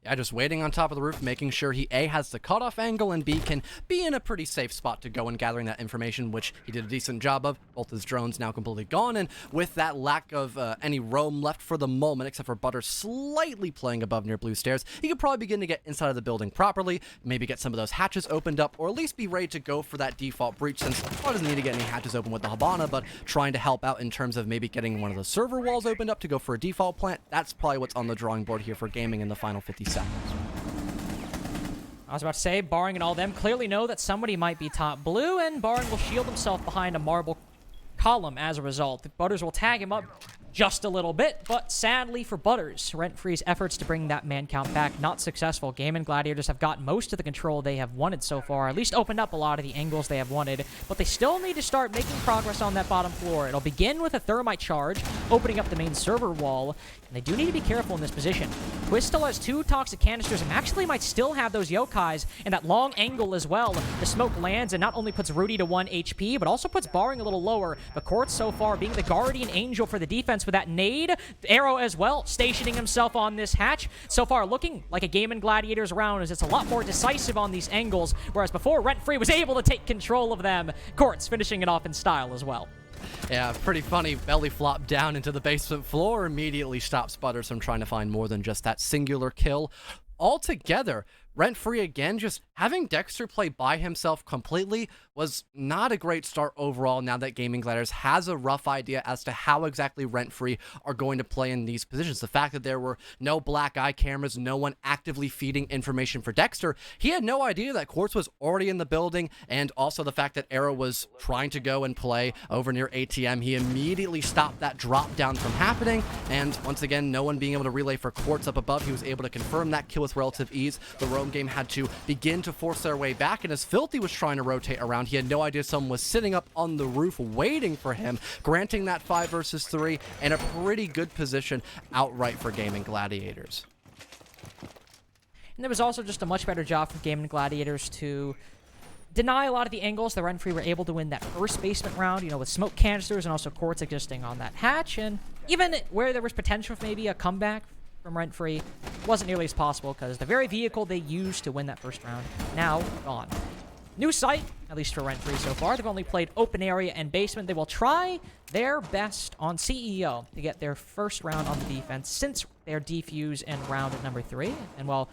Yeah, just waiting on top of the roof, making sure he A, has the cutoff angle, and B, can be in a pretty safe spot to go and gathering that information, which he did a decent job of. Both his drones now completely gone, and with that lack of any roam left for the moment, except for Butter slightly playing above near blue stairs, he could probably begin to get inside of the building properly, maybe get some of those hatches opened up, or at least be ready to go for that default breach, since Butter doesn't need to get any hatches open with the Habana, but trying to help out in terms of maybe getting one of the server walls opened up to go for a default plant. That's probably what's on the drawing board here for Gaming in the final 50 seconds. I was about to say, Barring and all them clearly know that somebody might be top blue, and Barring will shield himself behind a marble column as a result. Butters will tag him up just a little bit, but sadly for Butters, RentFree's efforts to bring that man count back not successful. Gaimin Gladiators have got most of the control they have wanted so far, at least opened up a lot of the angles they have wanted, but they still need to start making progress on that bottom floor. It'll begin with a thermite charge, opening up the main server wall, and they do need to be careful in this position. Twist still has 2 toxic canisters and actually might still have those yokais and that long angle as well. The smoke lands and not only puts Rudy to 1 HP, but also puts Barring a little lower. But Quartz so far being the guardian angel for the defense with that nade. Arrow as well, stationing himself on this hatch. So far looking like a Gaimin Gladiators round, as it's a lot more decisive on these angles, whereas before RentFree was able to take control of them. Quartz finishing it off in style as well. Yeah, pretty funny. Belly flop down into the basement floor, immediately stops Butters from trying to find more than just that singular kill. Altogether, RentFree again, just having Dexter play by himself completely was not a great start overall, now that Gaimin Gladiators has a rough idea as to how exactly RentFree are going to play in these positions. The fact that there were no black eye cameras, no one actively feeding information for Dexter, he had no idea that Quartz was already in the building, and also the fact that Arrow was trying to go and play over near ATM. He immediately stopped that drop down from happening, and once again, no one being able to relay for Quartz up above. He was able to confirm that kill with relative ease. The roam game had to begin to force their way back, and as Filthy was trying to rotate around, he had no idea someone was sitting up on the roof waiting for him, granting that 5 versus 3 and a pretty good position outright for Gaimin Gladiators. And there was also just a much better job for Gaimin Gladiators to deny a lot of the angles. The RentFree were able to win that first basement round, you know, with smoke canisters and also Quartz existing on that hatch, and even where there was potential for maybe a comeback from RentFree, wasn't nearly as possible because the very vehicle they used to win that first round now gone. New site, at least for RentFree so far. They've only played open area and basement. They will try their best on CEO to get their first round on the defense since their defuse and round at number 3. And well,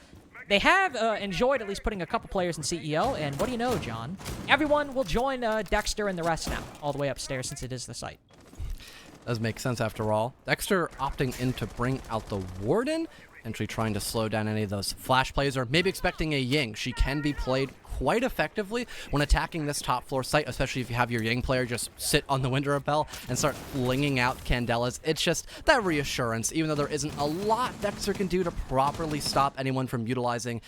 they have enjoyed at least putting a couple players in CEO, and what do you know, John? Everyone will join Dexter and the rest now, all the way upstairs since it is the site. Does make sense after all. Dexter opting in to bring out the Warden, potentially trying to slow down any of those flash plays, or maybe expecting a Ying. She can be played quite effectively when attacking this top floor site, especially if you have your Ying player just sit on the window rappel and start flinging out candelas. It's just that reassurance, even though there isn't a lot Dexter can do to properly stop anyone from utilizing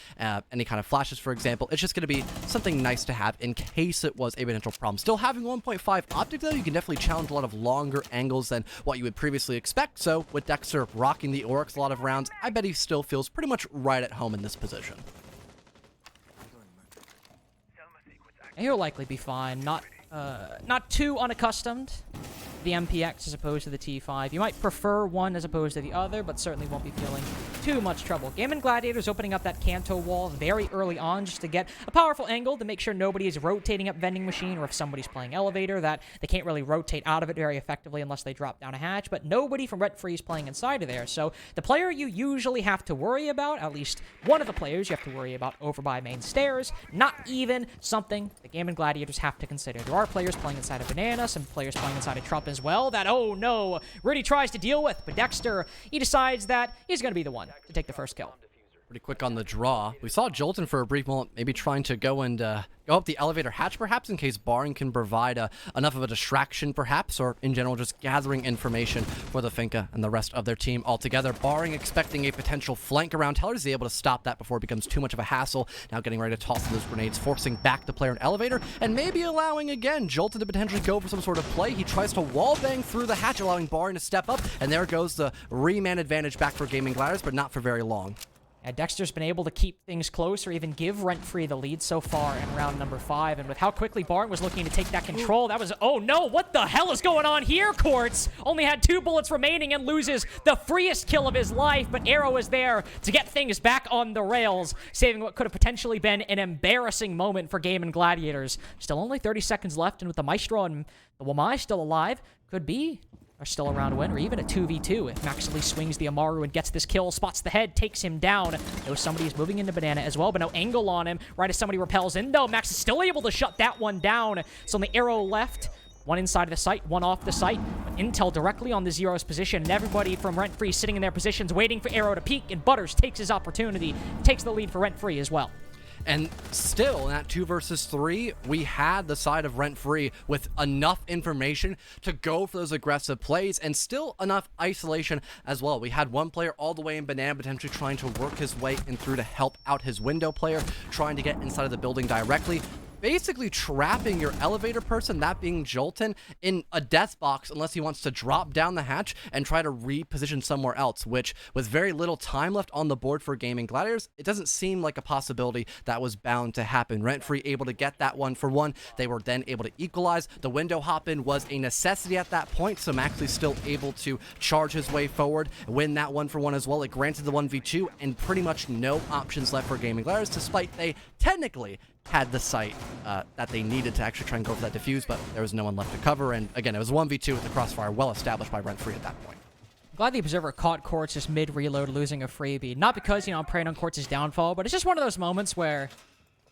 any kind of flashes, for example. It's just going to be something nice to have in case it was a potential problem. Still having 1.5 optic, though, you can definitely challenge a lot of longer angles than what you would previously expect. So with Dexter rocking the Oryx a lot of rounds, I bet he still feels pretty much right at home in this position. He'll likely be fine. Not too unaccustomed to the MPX as opposed to the T5. You might prefer one as opposed to the other, but certainly won't be feeling too much trouble. Gaimin Gladiators opening up that Kanto wall very early on just to get a powerful angle to make sure nobody is rotating up vending machine, or if somebody's playing elevator, that they can't really rotate out of it very effectively unless they drop down a hatch, but nobody from RentFree is playing inside of there. So the player you usually have to worry about, at least one of the players you have to worry about over by main stairs, not even something the Gaimin Gladiators have to consider. There are players playing inside of Banana, some players playing inside of Trupp as well, that, oh no, Rudy tries to deal with, but Dexter, he decides that he's going to be the one to take the first kill. Pretty quick on the draw. We saw Jolton for a brief moment, maybe trying to go and go up the elevator hatch, perhaps, in case Barring can provide enough of a distraction, perhaps, or in general, just gathering information for the Finka and the rest of their team altogether. Barring expecting a potential flank around Teller, is able to stop that before it becomes too much of a hassle. Now getting ready to toss those grenades, forcing back the player in elevator, and maybe allowing, again, Jolton to potentially go for some sort of play. He tries to wall bang through the hatch, allowing Barring to step up, and there goes the reman advantage back for Gaimin Gladiators, but not for very long. Dexter's been able to keep things close or even give RentFree the lead so far in round number 5. And with how quickly Barton was looking to take that control, that was, oh no, what the hell is going on here, Quartz? Only had 2 bullets remaining and loses the freest kill of his life, but Arrow is there to get things back on the rails, saving what could have potentially been an embarrassing moment for Gaimin Gladiators. Still only 30 seconds left, and with the Maestro and the Wamai still alive, could be are still around a win, or even a 2v2 if Maxley swings the Amaru and gets this kill, spots the head, takes him down. Though somebody is moving into Banana as well, but no angle on him right as somebody repels in, though. Max is still able to shut that one down. So on the Arrow left, one inside of the site, one off the site, but intel directly on the Zero's position, and everybody from RentFree sitting in their positions waiting for Arrow to peek, and Butters takes his opportunity, takes the lead for RentFree as well. And still, in that 2 versus 3, we had the side of RentFree with enough information to go for those aggressive plays, and still enough isolation as well. We had one player all the way in Banana potentially trying to work his way in through to help out his window player, trying to get inside of the building directly, basically trapping your elevator person, that being Jolton, in a death box unless he wants to drop down the hatch and try to reposition somewhere else, which, with very little time left on the board for Gaimin Gladiators, it doesn't seem like a possibility that was bound to happen. RentFree able to get that one for one. They were then able to equalize. The window hop-in was a necessity at that point, so Maxley's still able to charge his way forward, win that one for one as well. It granted the 1v2, and pretty much no options left for Gaimin Gladiators, despite they technically had the site that they needed to actually try and go for that defuse, but there was no one left to cover. And again, it was 1v2 with the crossfire well established by RentFree at that point. I'm glad the Observer caught Quartz just mid-reload losing a freebie. Not because, I'm praying on Quartz's downfall, but it's just one of those moments where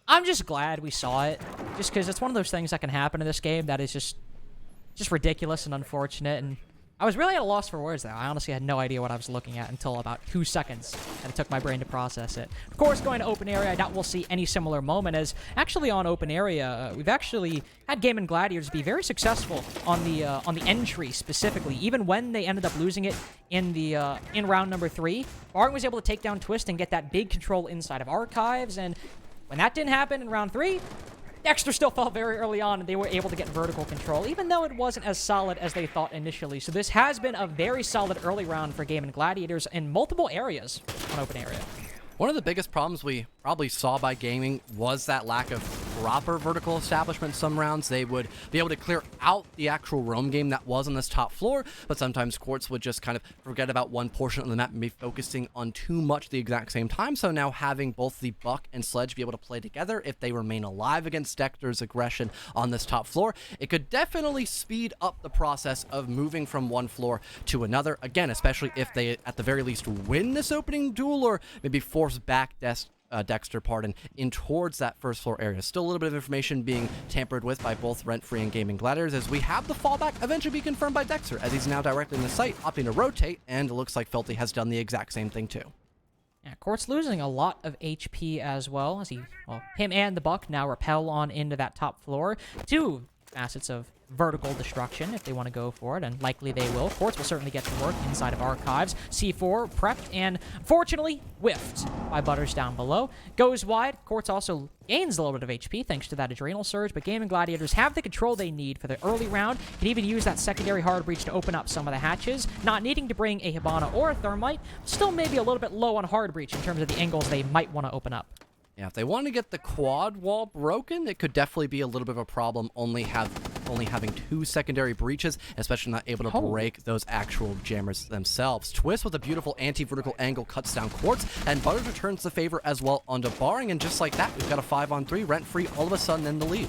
I'm just glad we saw it. Just because it's one of those things that can happen in this game that is just ridiculous and unfortunate. And I was really at a loss for words there. I honestly had no idea what I was looking at until about 2 seconds, and it took my brain to process it. Of course, going to open area, I doubt we'll see any similar moment, as actually on open area, we've actually had Gaimin Gladiators be very successful on the entry specifically. Even when they ended up losing it in round number 3, Barton was able to take down Twist and get that big control inside of Archives, and when that didn't happen in round 3, Dexter still fell very early on, and they were able to get vertical control, even though it wasn't as solid as they thought initially. So this has been a very solid early round for Gaimin Gladiators in multiple areas on open area. One of the biggest problems we probably saw by Gaming was that lack of proper vertical establishment. Some rounds they would be able to clear out the actual roam game that was on this top floor, but sometimes Quartz would just kind of forget about one portion of the map and be focusing on too much at the exact same time. So now having both the Buck and Sledge be able to play together, if they remain alive against Dexter's aggression on this top floor, it could definitely speed up the process of moving from one floor to another. Again, especially if they at the very least win this opening duel, or maybe force back Dexter, in towards that first floor area. Still a little bit of information being tampered with by both RentFree and Gaimin Gladiators, as we have the fallback eventually be confirmed by Dexter, as he's now directly in the site, opting to rotate, and it looks like Felty has done the exact same thing too. Yeah, Quartz losing a lot of HP as well, as him and the Buck now rappel on into that top floor. 2 facets of vertical destruction if they want to go for it, and likely they will. Quartz will certainly get to work inside of Archives. C4 prepped and fortunately whiffed by Butters down below. Goes wide. Quartz also gains a little bit of HP thanks to that adrenal surge, but Gaimin Gladiators have the control they need for the early round. Can even use that secondary hard breach to open up some of the hatches, not needing to bring a Hibana or a Thermite. Still maybe a little bit low on hard breach in terms of the angles they might want to open up. Yeah, if they want to get the quad wall broken, it could definitely be a little bit of a problem. Only have only having 2 secondary breaches, especially not able to break those actual jammers themselves. Twist with a beautiful anti-vertical angle cuts down Quartz, and Butters returns the favor as well onto Barring, and just like that, we've got a 5-on-3, RentFree all of a sudden in the lead.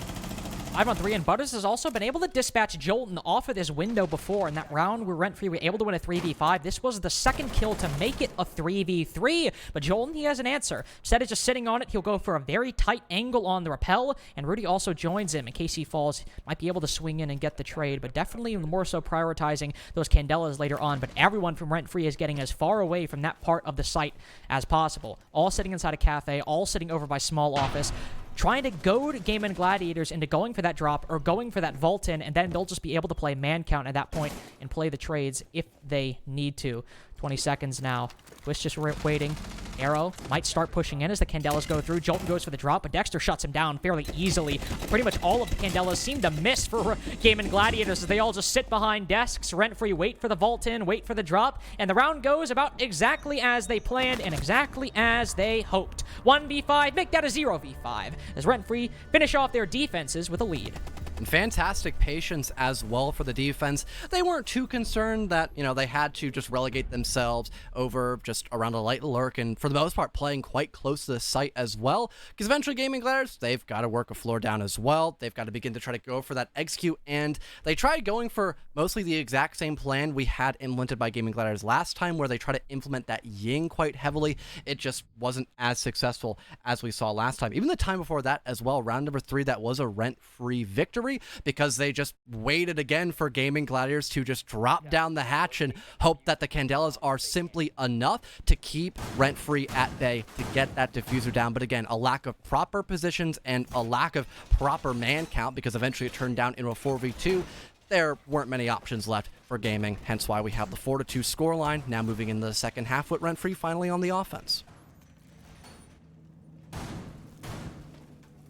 5-on-3, and Butters has also been able to dispatch Jolton off of this window before. In that round where RentFree were able to win a 3v5, this was the second kill to make it a 3v3. But Jolton, he has an answer. Instead of just sitting on it, he'll go for a very tight angle on the rappel, and Rudy also joins him in case he falls. Might be able to swing in and get the trade, but definitely more so prioritizing those Candelas later on. But everyone from RentFree is getting as far away from that part of the site as possible. All sitting inside a cafe, all sitting over by small office, trying to goad Gaimin Gladiators into going for that drop or going for that vault in, and then they'll just be able to play man count at that point and play the trades if they need to. 20 seconds now. Twist just waiting. Arrow might start pushing in as the Candelas go through. Jolton goes for the drop, but Dexter shuts him down fairly easily. Pretty much all of the Candelas seem to miss for Gaimin Gladiators as they all just sit behind desks. RentFree wait for the vault in, wait for the drop, and the round goes about exactly as they planned and exactly as they hoped. 1v5, make that a 0v5 as RentFree finish off their defenses with a lead. And fantastic patience as well for the defense. They weren't too concerned that, they had to just relegate themselves over just around a light lurk, and for the most part playing quite close to the site as well, because eventually Gaimin Gladiators, they've got to work a floor down as well. They've got to begin to try to go for that execute, and they tried going for mostly the exact same plan we had implemented by Gaimin Gladiators last time, where they try to implement that Ying quite heavily. It just wasn't as successful as we saw last time. Even the time before that as well, round number 3, that was a RentFree victory, because they just waited again for Gaimin Gladiators to just drop down the hatch and hope that the Candelas are simply enough to keep RentFree at bay to get that diffuser down. But again, a lack of proper positions and a lack of proper man count, because eventually it turned down into a 4v2. There weren't many options left for Gaming, hence why we have the 4-2 scoreline. Now moving into the second half with RentFree finally on the offense.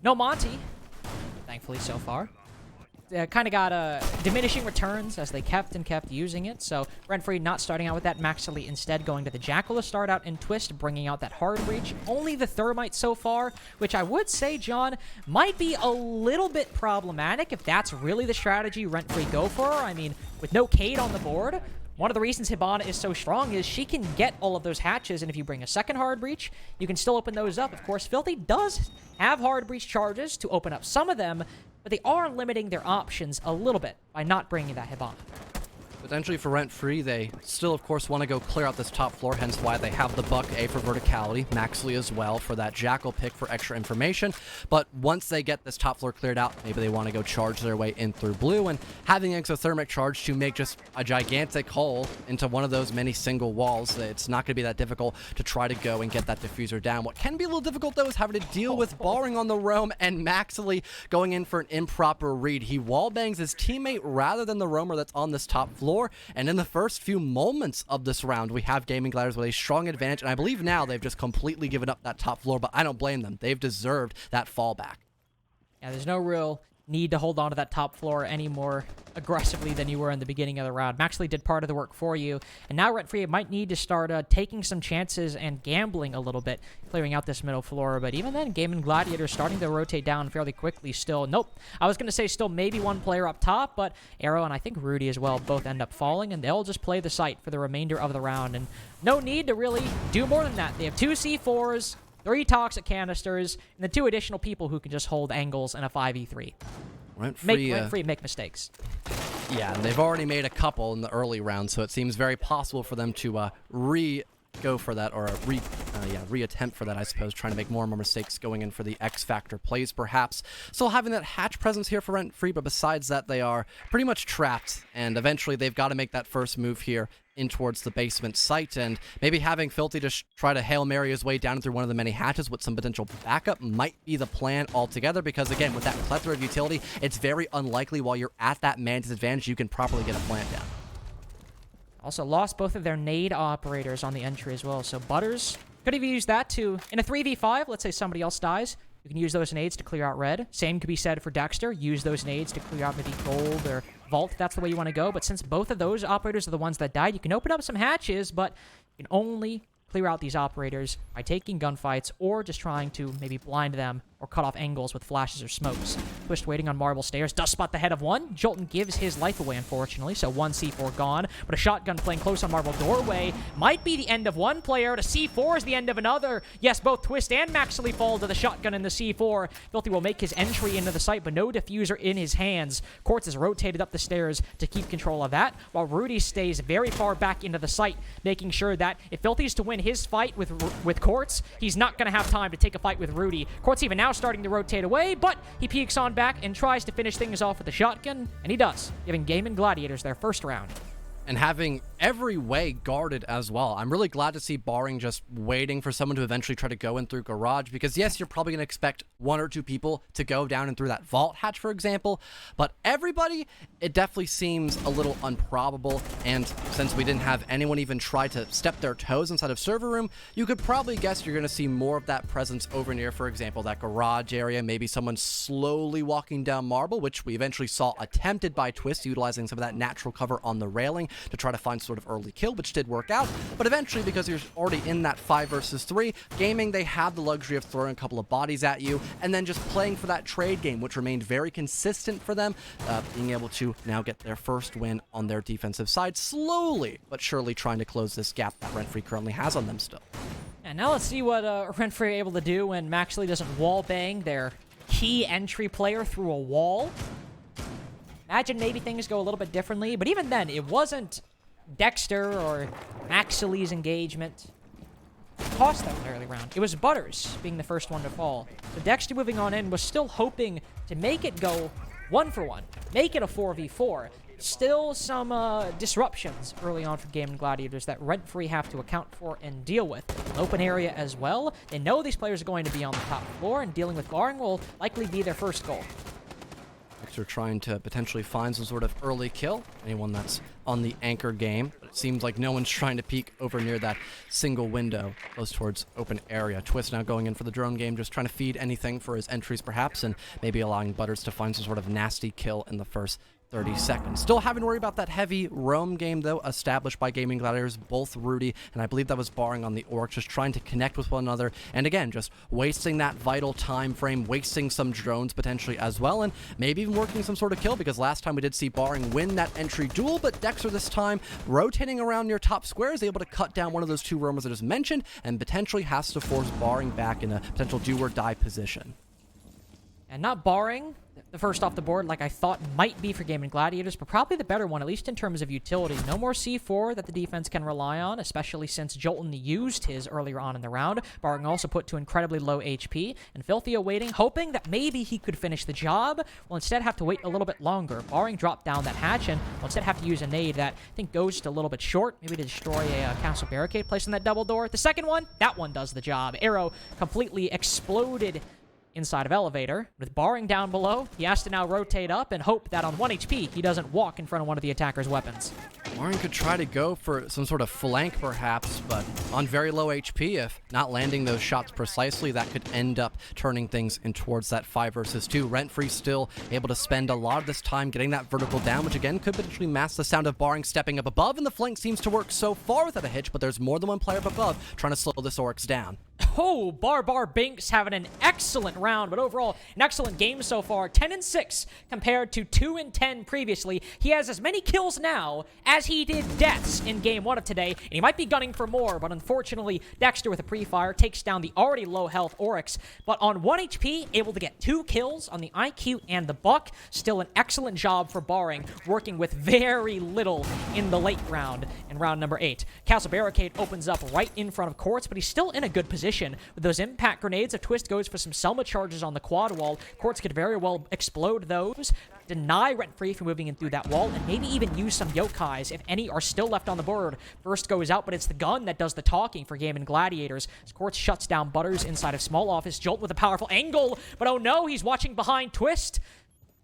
No Monty, thankfully so far. Kind of got diminishing returns as they kept using it. So RentFree not starting out with that Max Elite, instead going to the Jackal to start out in Twist, bringing out that hard breach. Only the Thermite so far, which I would say, John, might be a little bit problematic if that's really the strategy RentFree go for. I mean, with no Cade on the board, one of the reasons Hibana is so strong is she can get all of those hatches, and if you bring a second hard breach, you can still open those up. Of course, Filthy does have hard breach charges to open up some of them, but they are limiting their options a little bit by not bringing that Hibana. Potentially for RentFree, they still, of course, want to go clear out this top floor, hence why they have the Buck A for verticality, Maxley as well for that Jackal pick for extra information. But once they get this top floor cleared out, maybe they want to go charge their way in through blue, and having exothermic charge to make just a gigantic hole into one of those many single walls, it's not going to be that difficult to try to go and get that diffuser down. What can be a little difficult, though, is having to deal with Barring on the roam and Maxley going in for an improper read. He wallbangs his teammate rather than the roamer that's on this top floor. And in the first few moments of this round, we have Gaimin Gladiators with a strong advantage, and I believe now they've just completely given up that top floor, but I don't blame them. They've deserved that fallback. Yeah, there's no real need to hold on to that top floor any more aggressively than you were in the beginning of the round. Maxley did part of the work for you, and now RentFree might need to start taking some chances and gambling a little bit, clearing out this middle floor. But even then, Gaimin Gladiators starting to rotate down fairly quickly still. Nope, I was going to say still maybe one player up top, but Arrow and I think Rudy as well both end up falling, and they'll just play the site for the remainder of the round. And no need to really do more than that. They have 2 C4s, 3 toxic canisters, and the 2 additional people who can just hold angles in a 5v3. RentFree make mistakes. Yeah, and they've already made a couple in the early round, so it seems very possible for them to go for that, or reattempt for that, I suppose, trying to make more and more mistakes going in for the X Factor plays, perhaps. Still having that hatch presence here for RentFree, but besides that, they are pretty much trapped, and eventually they've got to make that first move here in towards the basement site, and maybe having Filthy just try to Hail Mary his way down through one of the many hatches with some potential backup might be the plan altogether, because again, with that plethora of utility, it's very unlikely while you're at that man disadvantage you can properly get a plant down. Also lost both of their nade operators on the entry as well, so Butters could have used that to, in a 3v5, let's say somebody else dies, you can use those nades to clear out red. Same could be said for Dexter. Use those nades to clear out maybe gold or vault if that's the way you want to go. But since both of those operators are the ones that died, you can open up some hatches, but you can only clear out these operators by taking gunfights or just trying to maybe blind them or or cut off angles with flashes or smokes. Twist waiting on marble stairs, does spot the head of one. Jolton gives his life away, unfortunately, so one C4 gone, but a shotgun playing close on marble doorway might be the end of one player. The C4 is the end of another. Yes, both Twist and Maxley fall to the shotgun and the C4. Filthy will make his entry into the site, but no diffuser in his hands. Quartz is rotated up the stairs to keep control of that, while Rudy stays very far back into the site, making sure that if Filthy's to win his fight with Quartz, he's not going to have time to take a fight with Rudy. Quartz even now starting to rotate away, but he peeks on back and tries to finish things off with a shotgun, and he does, giving Gaimin Gladiators their first round. And having every way guarded as well. I'm really glad to see Barring just waiting for someone to eventually try to go in through garage, because yes, you're probably going to expect 1 or 2 people to go down and through that vault hatch, for example, but everybody, it definitely seems a little improbable, and since we didn't have anyone even try to step their toes inside of server room, you could probably guess you're going to see more of that presence over near, for example, that garage area, maybe someone slowly walking down marble, which we eventually saw attempted by Twist, utilizing some of that natural cover on the railing to try to find sort of early kill, which did work out. But eventually, because you're already in that 5 versus 3, Gaming, they have the luxury of throwing a couple of bodies at you and then just playing for that trade game, which remained very consistent for them, being able to now get their first win on their defensive side, slowly but surely trying to close this gap that RentFree currently has on them still. And now let's see what RentFree are able to do when Maxley doesn't wall bang their key entry player through a wall. Imagine maybe things go a little bit differently, but even then, it wasn't Dexter or Maxley's engagement cost them an early round. It was Butters being the first one to fall. So Dexter moving on in was still hoping to make it go 1-for-1, make it a 4v4. Still some disruptions early on for Gaimin Gladiators that RentFree have to account for and deal with. An open area as well. They know these players are going to be on the top floor, and dealing with Barring will likely be their first goal. Are trying to potentially find some sort of early kill, anyone that's on the anchor game, but it seems like no one's trying to peek over near that single window close towards open area. Twist now going in for the drone game, just trying to feed anything for his entries perhaps, and maybe allowing Butters to find some sort of nasty kill in the first 30 seconds. Still having to worry about that heavy roam game, though, established by Gaimin Gladiators, both Rudy, and I believe that was Barring on the Orc, just trying to connect with one another, and again, just wasting that vital time frame, wasting some drones potentially as well, and maybe even working some sort of kill, because last time we did see Barring win that entry duel, but Dexter this time, rotating around near top square, is able to cut down one of those 2 roamers I just mentioned, and potentially has to force Barring back in a potential do-or-die position. And not Barring the first off the board like I thought might be for Gaimin Gladiators, but probably the better one, at least in terms of utility. No more C4 that the defense can rely on, especially since Jolton used his earlier on in the round. Barring also put to incredibly low HP, and Filthy awaiting, hoping that maybe he could finish the job, will instead have to wait a little bit longer. Barring dropped down that hatch, and will instead have to use a nade that I think goes just a little bit short, maybe to destroy a castle barricade placed on that double door. The second one, that one does the job. Arrow completely exploded inside of elevator. With Barring down below, he has to now rotate up and hope that on 1 HP, he doesn't walk in front of one of the attacker's weapons. Barring could try to go for some sort of flank perhaps, but on very low HP, if not landing those shots precisely, that could end up turning things in towards that 5 versus 2. RentFree still able to spend a lot of this time getting that vertical down, which again could potentially mask the sound of Barring stepping up above, and the flank seems to work so far without a hitch, but there's more than one player up above trying to slow this Oryx down. Oh, Bar Binks having an excellent round, but overall, an excellent game so far. 10-6 compared to 2-10 previously. He has as many kills now as he did deaths in game 1 of today, and he might be gunning for more, but unfortunately, Dexter with a pre-fire takes down the already low health Oryx, but on 1 HP, able to get 2 kills on the IQ and the Buck. Still an excellent job for Barring, working with very little in the late round, in round number 8. Castle Barricade opens up right in front of Quartz, but he's still in a good position. With those impact grenades, if Twist goes for some Selma charges on the quad wall, Quartz could very well explode those, deny RentFree from moving in through that wall, and maybe even use some yokais if any are still left on the board. First goes out, but it's the gun that does the talking for Gaimin Gladiators. As Quartz shuts down Butters inside of small office. Jolt with a powerful angle, but oh no, he's watching behind Twist.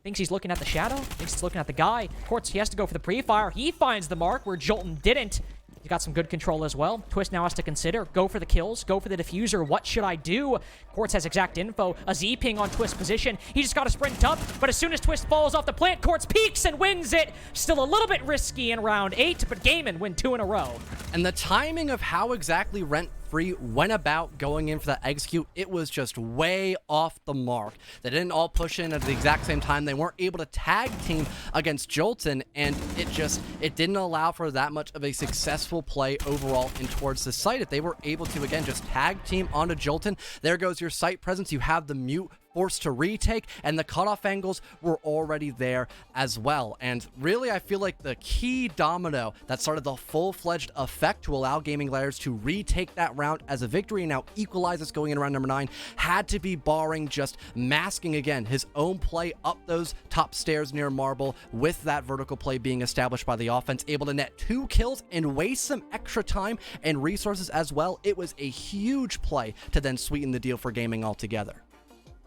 Thinks he's looking at the shadow, thinks he's looking at the guy. Quartz, he has to go for the pre-fire. He finds the mark where Jolton didn't. He's got some good control as well. Twist now has to consider, go for the kills, go for the diffuser. What should I do? Quartz has exact info. A Z-ping on Twist position. He just got to sprint up, but as soon as Twist falls off the plant, Quartz peeks and wins it. Still a little bit risky in round 8, but Gaimin win 2 in a row. And the timing of how exactly RentFree RentFree went about going in for that execute, it was just way off the mark. They didn't all push in at the exact same time. They weren't able to tag team against Jolton, and it didn't allow for that much of a successful play overall in towards the site. If they were able to, again, just tag team onto Jolton, there goes your site presence. You have the mute forced to retake, and the cutoff angles were already there as well. And really, I feel like the key domino that started the full-fledged effect to allow Gaimin Gladiators to retake that round as a victory and now equalize us going in round number 9 had to be Barring just masking again his own play up those top stairs near Marble, with that vertical play being established by the offense, able to net 2 kills and waste some extra time and resources as well. It was a huge play to then sweeten the deal for Gaming altogether.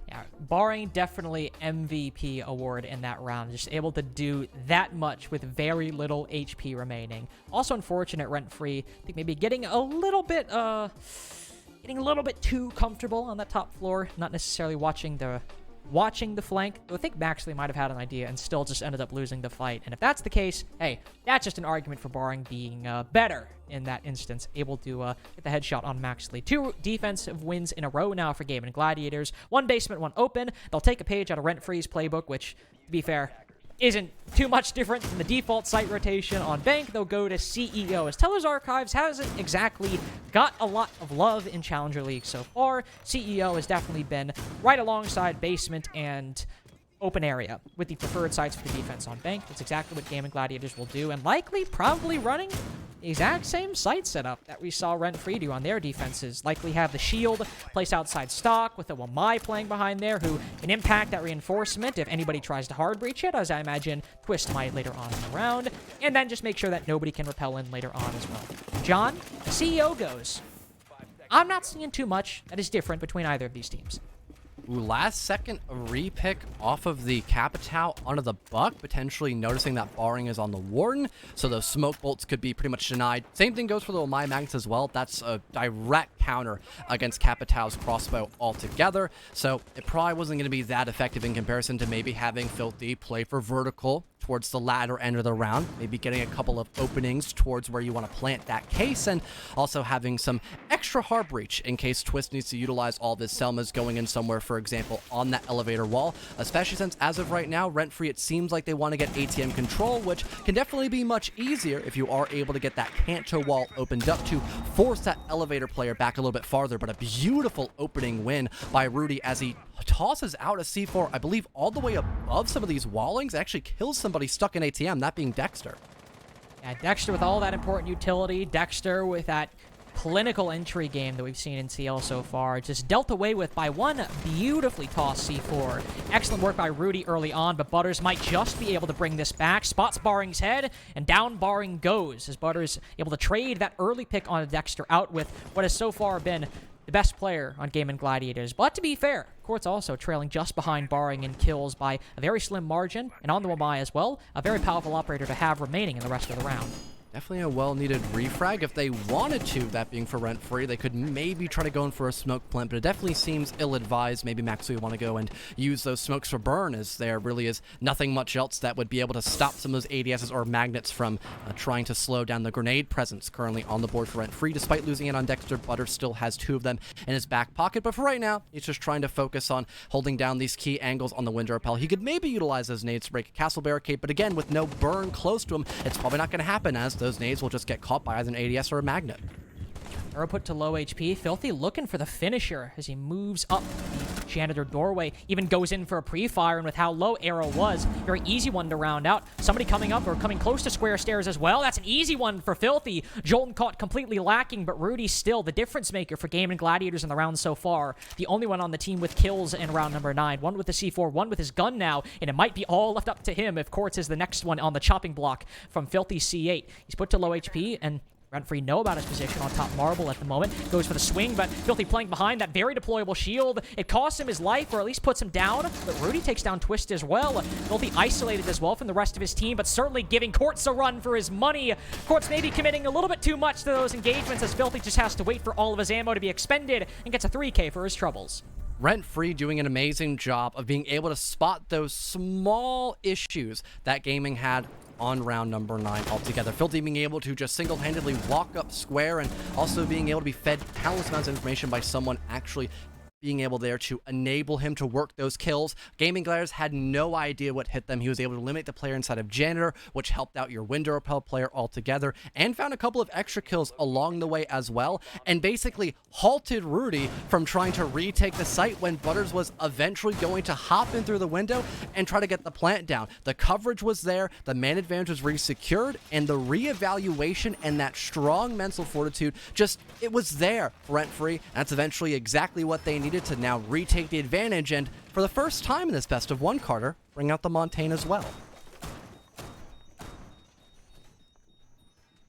Yeah, Barring definitely MVP award in that round. Just able to do that much with very little HP remaining. Also unfortunate, RentFree, I think maybe getting a little bit too comfortable on that top floor. Not necessarily watching the flank, though I think Maxley might have had an idea and still just ended up losing the fight. And if that's the case, hey, that's just an argument for Barring being better in that instance, able to get the headshot on Maxley. 2 defensive wins in a row now for Gaimin Gladiators. 1 basement, 1 open. They'll take a page out of RentFree's playbook, which, to be fair, isn't too much different than the default site rotation on Bank. They'll go to CEO, as Teller's Archives hasn't exactly got a lot of love in Challenger League so far. CEO has definitely been right alongside Basement and Open Area with the preferred sites for the defense on Bank. That's exactly what Gaimin Gladiators will do, and likely probably running the exact same site setup that we saw RentFree do on their defenses. Likely have the shield placed outside stock with a Wamai playing behind there who can impact that reinforcement if anybody tries to hard breach it, as I imagine Twist might later on in the round, and then just make sure that nobody can repel in later on as well. John, CEO goes. I'm not seeing too much that is different between either of these teams. Ooh, last second repick off of the Capitao onto the Buck, potentially noticing that Barring is on the Warden, so those smoke bolts could be pretty much denied. Same thing goes for the Wamai Magnets as well. That's a direct counter against Capitao's crossbow altogether, so it probably wasn't going to be that effective in comparison to maybe having Filthy play for vertical towards the latter end of the round, maybe getting a couple of openings towards where you want to plant that case, and also having some extra hard breach in case Twist needs to utilize all of his Selmas going in somewhere, for example, on that elevator wall, especially since as of right now, RentFree, it seems like they want to get ATM control, which can definitely be much easier if you are able to get that canto wall opened up to force that elevator player back a little bit farther. But a beautiful opening win by Rudy as he tosses out a C4, I believe, all the way above some of these wallings. It actually kills somebody stuck in ATM, that being Dexter. Yeah, Dexter with all that important utility. Dexter with that clinical entry game that we've seen in CL so far, just dealt away with by one beautifully tossed C4. Excellent work by Rudy early on, but Butters might just be able to bring this back. Spots Barring's head, and down Barring goes, as Butters able to trade that early pick on Dexter out with what has so far been the best player on Gaimin Gladiators. But to be fair, Court's also trailing just behind Barring in kills by a very slim margin, and on the Wamai as well, a very powerful operator to have remaining in the rest of the round. Definitely a well-needed refrag if they wanted to, that being for RentFree. They could maybe try to go in for a smoke plant, but it definitely seems ill-advised. Maybe Maxley would want to go and use those smokes for burn, as there really is nothing much else that would be able to stop some of those ADSs or magnets from trying to slow down the grenade presence currently on the board for RentFree. Despite losing it on Dexter, Butter still has 2 of them in his back pocket, but for right now, he's just trying to focus on holding down these key angles on the window repel. He could maybe utilize those nades to break a castle barricade, but again, with no burn close to him, it's probably not going to happen, as those nades will just get caught by either an ADS or a magnet. Arrow put to low HP. Filthy looking for the finisher as he moves up the janitor doorway. Even goes in for a pre-fire, and with how low Arrow was, very easy one to round out. Somebody coming up or coming close to square stairs as well. That's an easy one for Filthy. Jolton caught completely lacking, but Rudy still the difference maker for Gaimin Gladiators in the round so far. The only one on the team with kills in round number 9. One with the C4, one with his gun now, and it might be all left up to him if Quartz is the next one on the chopping block from Filthy C8. He's put to low HP, and RentFree know about his position on top Marble at the moment. Goes for the swing, but Filthy playing behind that very deployable shield. It costs him his life, or at least puts him down, but Rudy takes down Twist as well. Filthy isolated as well from the rest of his team, but certainly giving Quartz a run for his money. Quartz maybe committing a little bit too much to those engagements, as Filthy just has to wait for all of his ammo to be expended and gets a 3K for his troubles. RentFree doing an amazing job of being able to spot those small issues that Gaming had on round number 9 altogether. Filthy being able to just single-handedly walk up square and also being able to be fed countless amounts of information by someone actually being able there to enable him to work those kills. Gaimin Gladiators had no idea what hit them. He was able to eliminate the player inside of Janitor, which helped out your window repel player altogether, and found a couple of extra kills along the way as well, and basically halted Rudy from trying to retake the site when Butters was eventually going to hop in through the window and try to get the plant down. The coverage was there, the man advantage was re-secured, and the re-evaluation and that strong mental fortitude, just, it was there for RentFree. That's eventually exactly what they needed to now retake the advantage, and for the first time in this best of one, Carter, bring out the Montaigne as well.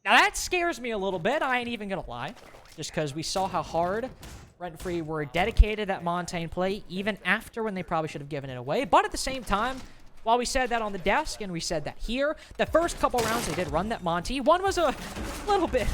Now that scares me a little bit, I ain't even gonna lie. Just because we saw how hard RentFree were dedicated to that Montaigne play, even after when they probably should have given it away. But at the same time, while we said that on the desk, and we said that here, the first couple rounds they did run that Monty. One was a little bit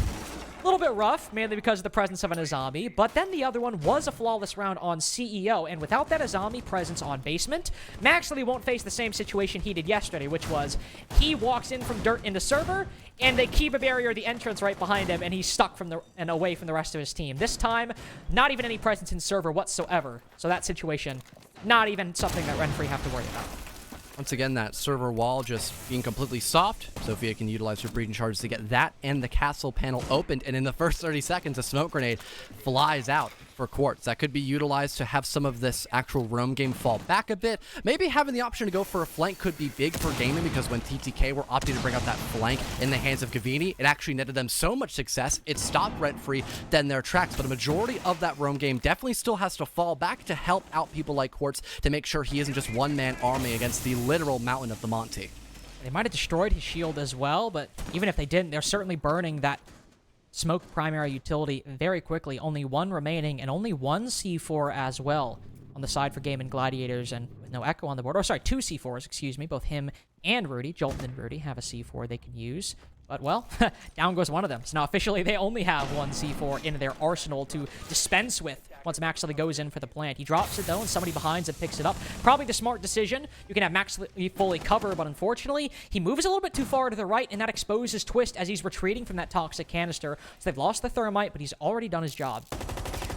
rough, mainly because of the presence of an Azami, but then the other one was a flawless round on CEO, and without that Azami presence on basement, Maxley won't face the same situation he did yesterday, which was he walks in from dirt into server, and they keep a barrier the entrance right behind him, and he's stuck from and away from the rest of his team. This time, not even any presence in server whatsoever, so that situation, not even something that RentFree have to worry about. Once again, that server wall just being completely soft. Sophia can utilize her breaching charges to get that and the castle panel opened, and in the first 30 seconds, a smoke grenade flies out for Quartz. That could be utilized to have some of this actual roam game fall back a bit. Maybe having the option to go for a flank could be big for Gaimin, because when TTK were opting to bring out that flank in the hands of Gavini, it actually netted them so much success, it stopped RentFree dead in their tracks. But a majority of that roam game definitely still has to fall back to help out people like Quartz to make sure he isn't just one-man army against the literal mountain of the Monty. They might have destroyed his shield as well, but even if they didn't, they're certainly burning that smoke primary utility very quickly. Only one remaining, and only one C4 as well on the side for Gaimin Gladiators, and with no Echo on the board. Oh, sorry, 2 C4s, excuse me. Both him and Rudy, Jolton and Rudy, have a C4 they can use. But, well, down goes one of them. So now officially they only have one C4 in their arsenal to dispense with once Maxley goes in for the plant. He drops it, though, and somebody behind him picks it up. Probably the smart decision. You can have Maxley fully cover, but unfortunately, he moves a little bit too far to the right, and that exposes Twist as he's retreating from that toxic canister. So they've lost the thermite, but he's already done his job.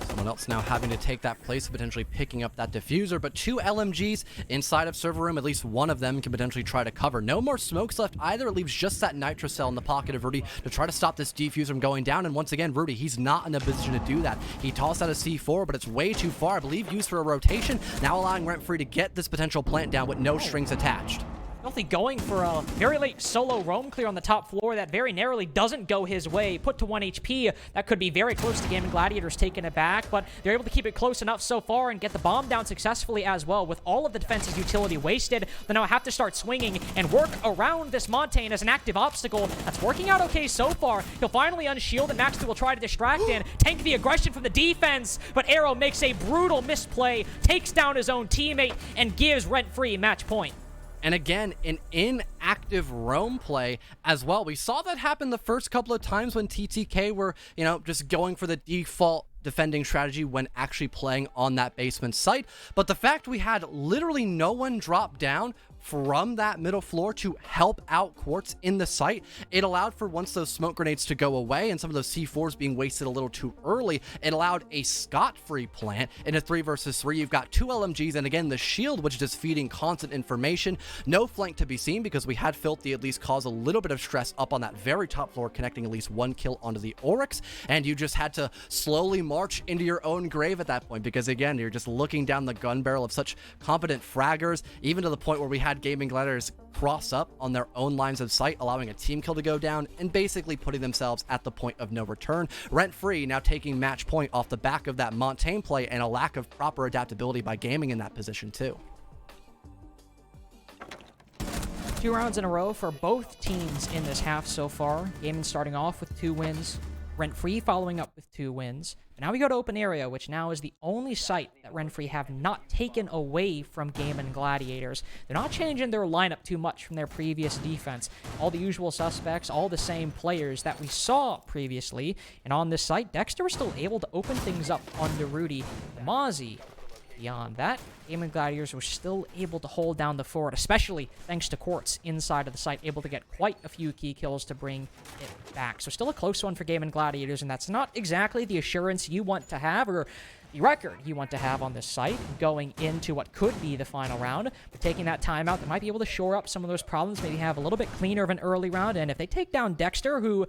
Someone else now having to take that place, potentially picking up that diffuser, but 2 LMGs inside of server room. At least one of them can potentially try to cover. No more smokes left either. It leaves just that nitro cell in the pocket of Rudy to try to stop this defuse from going down. And once again, Rudy, he's not in a position to do that. He tossed out a C4, but it's way too far. I believe used for a rotation, now allowing RentFree to get this potential plant down with no strings attached. Filthy going for a very late solo roam clear on the top floor that very narrowly doesn't go his way. Put to 1 HP, that could be very close to Gaimin Gladiators taking it back, but they're able to keep it close enough so far and get the bomb down successfully as well. With all of the defense's utility wasted, they now have to start swinging and work around this Montaigne as an active obstacle. That's working out okay so far. He'll finally unshield, and Maxley will try to distract and tank the aggression from the defense, but Arrow makes a brutal misplay, takes down his own teammate, and gives RentFree match point. And again, an inactive roam play as well. We saw that happen the first couple of times when TTK were, just going for the default defending strategy when actually playing on that basement site. But the fact we had literally no one drop down from that middle floor to help out Quartz in the site, it allowed for, once those smoke grenades to go away and some of those C4s being wasted a little too early, it allowed a scot-free plant in a 3 versus 3. You've got 2 LMGs, and again, the shield, which is just feeding constant information. No flank to be seen, because we had Filthy at least cause a little bit of stress up on that very top floor, connecting at least 1 kill onto the Oryx, and you just had to slowly march into your own grave at that point, because again, you're just looking down the gun barrel of such competent fraggers, even to the point where we had Gaimin Gladiators cross up on their own lines of sight, allowing a team kill to go down and basically putting themselves at the point of no return. RentFree now taking match point off the back of that Montaigne play and a lack of proper adaptability by Gaimin in that position too. 2 rounds in a row for both teams in this half so far. Gaimin starting off with 2 wins, RentFree following up with 2 wins. But now we go to open area, which now is the only site that RentFree have not taken away from Gaimin Gladiators. They're not changing their lineup too much from their previous defense. All the usual suspects, all the same players that we saw previously. And on this site, Dexter was still able to open things up onto Rudy. Mozzie, beyond that, Gaimin Gladiators were still able to hold down the fort, especially thanks to Quartz inside of the site, able to get quite a few key kills to bring it back. So still a close one for Gaimin Gladiators, and that's not exactly the assurance you want to have, or the record you want to have on this site going into what could be the final round. But taking that time out, they might be able to shore up some of those problems, maybe have a little bit cleaner of an early round, and if they take down Dexter, who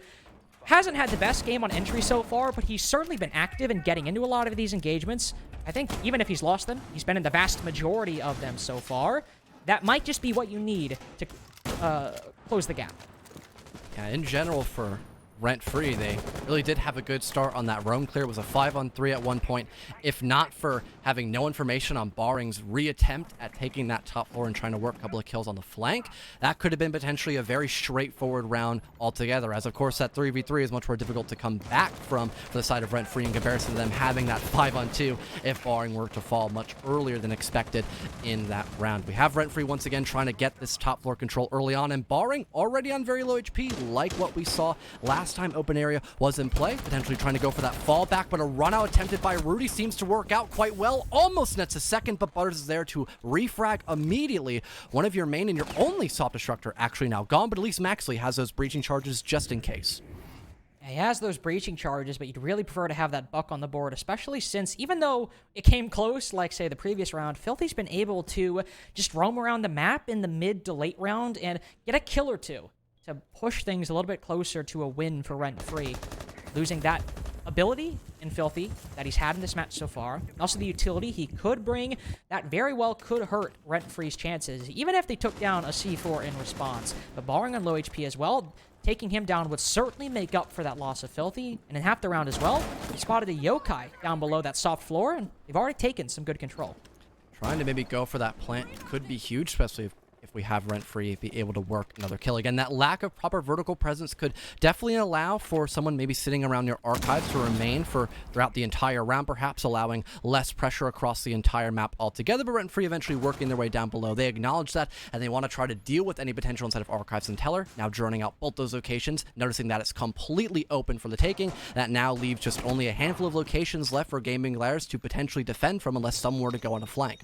hasn't had the best game on entry so far, but he's certainly been active in getting into a lot of these engagements. I think even if he's lost them, he's been in the vast majority of them so far. That might just be what you need to close the gap. Yeah, in general for RentFree, they really did have a good start on that roam clear. It was a 5-on-3 at one point. If not for having no information on Baring's reattempt at taking that top floor and trying to work a couple of kills on the flank, that could have been potentially a very straightforward round altogether, as of course that 3v3 is much more difficult to come back from for the side of RentFree in comparison to them having that 5-on-2 if Baring were to fall much earlier than expected in that round. We have RentFree once again trying to get this top floor control early on, and Baring already on very low HP, like what we saw last time open area was in play, potentially trying to go for that fallback, but a run out attempted by Rudy seems to work out quite well. Almost nets a second, but Butters is there to refrag immediately. One of your main and your only soft destructor actually now gone, but at least Maxley has those breaching charges just in case. He has those breaching charges, but you'd really prefer to have that buck on the board, especially since even though it came close, like, say, the previous round, Filthy's been able to just roam around the map in the mid to late round and get a kill or two to push things a little bit closer to a win for RentFree. Losing that ability in Filthy that he's had in this match so far, and also the utility he could bring, that very well could hurt RentFree's chances, even if they took down a C4 in response. But Baring on low HP as well, taking him down would certainly make up for that loss of Filthy. And in half the round as well, he spotted a Yokai down below that soft floor, and they've already taken some good control. Trying to maybe go for that plant could be huge, especially if we have RentFree be able to work another kill. Again, that lack of proper vertical presence could definitely allow for someone maybe sitting around near archives to remain for throughout the entire round, perhaps allowing less pressure across the entire map altogether, but RentFree eventually working their way down below. They acknowledge that, and they want to try to deal with any potential inside of archives and Teller, now droning out both those locations, noticing that it's completely open for the taking. That now leaves just only a handful of locations left for Gaimin Gladiators to potentially defend from unless some were to go on a flank.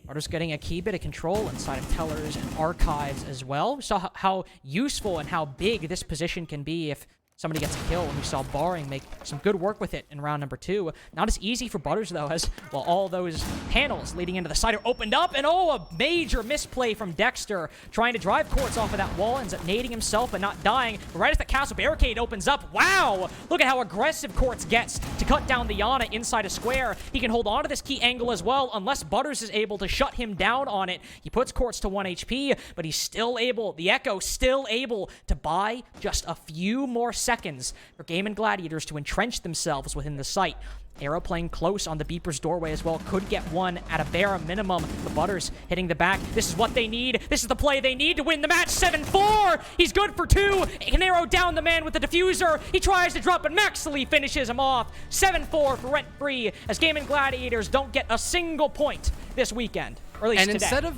Butters getting a key bit of control inside of Tellers and Archives as well. We saw how useful and how big this position can be if somebody gets a kill, and we saw Baring make some good work with it in round number 2. Not as easy for Butters, though, as, well, all those panels leading into the side are opened up, and oh, a major misplay from Dexter, trying to drive Quartz off of that wall, ends up nading himself but not dying. But right as the castle barricade opens up, wow! Look at how aggressive Quartz gets to cut down the Yana inside a square. He can hold on to this key angle as well, unless Butters is able to shut him down on it. He puts Quartz to 1 HP, but he's still able, the Echo still able to buy just a few more seconds for Gaimin Gladiators to entrench themselves within the site. Arrow playing close on the Beeper's doorway as well. Could get one at a bare minimum. The Butters hitting the back. This is what they need. This is the play they need to win the match. 7-4. He's good for 2. Can arrow down the man with the diffuser. He tries to drop, and Maxley finishes him off. 7-4 for RentFree as Gaimin Gladiators don't get a single point this weekend. Or at least today.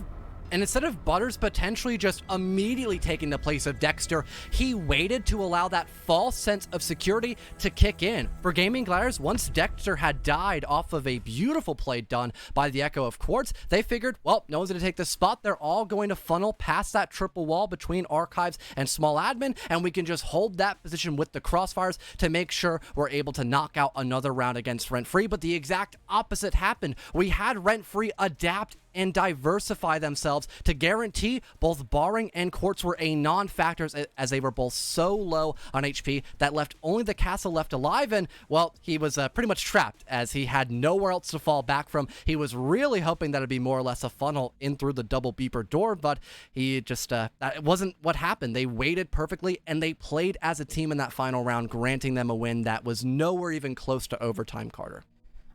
And instead of Butters potentially just immediately taking the place of Dexter, he waited to allow that false sense of security to kick in. For Gaimin Gladiators, once Dexter had died off of a beautiful play done by the Echo of Quartz, they figured, well, no one's going to take this spot. They're all going to funnel past that triple wall between Archives and Small Admin, and we can just hold that position with the crossfires to make sure we're able to knock out another round against RentFree. But the exact opposite happened. We had RentFree adapt and diversify themselves to guarantee both Baring and Quartz were a non-factors, as they were both so low on HP that left only the castle left alive, and, well, he was pretty much trapped as he had nowhere else to fall back from. He was really hoping that it'd be more or less a funnel in through the double beeper door, but he just, that wasn't what happened. They waited perfectly, and they played as a team in that final round, granting them a win that was nowhere even close to overtime, Carter.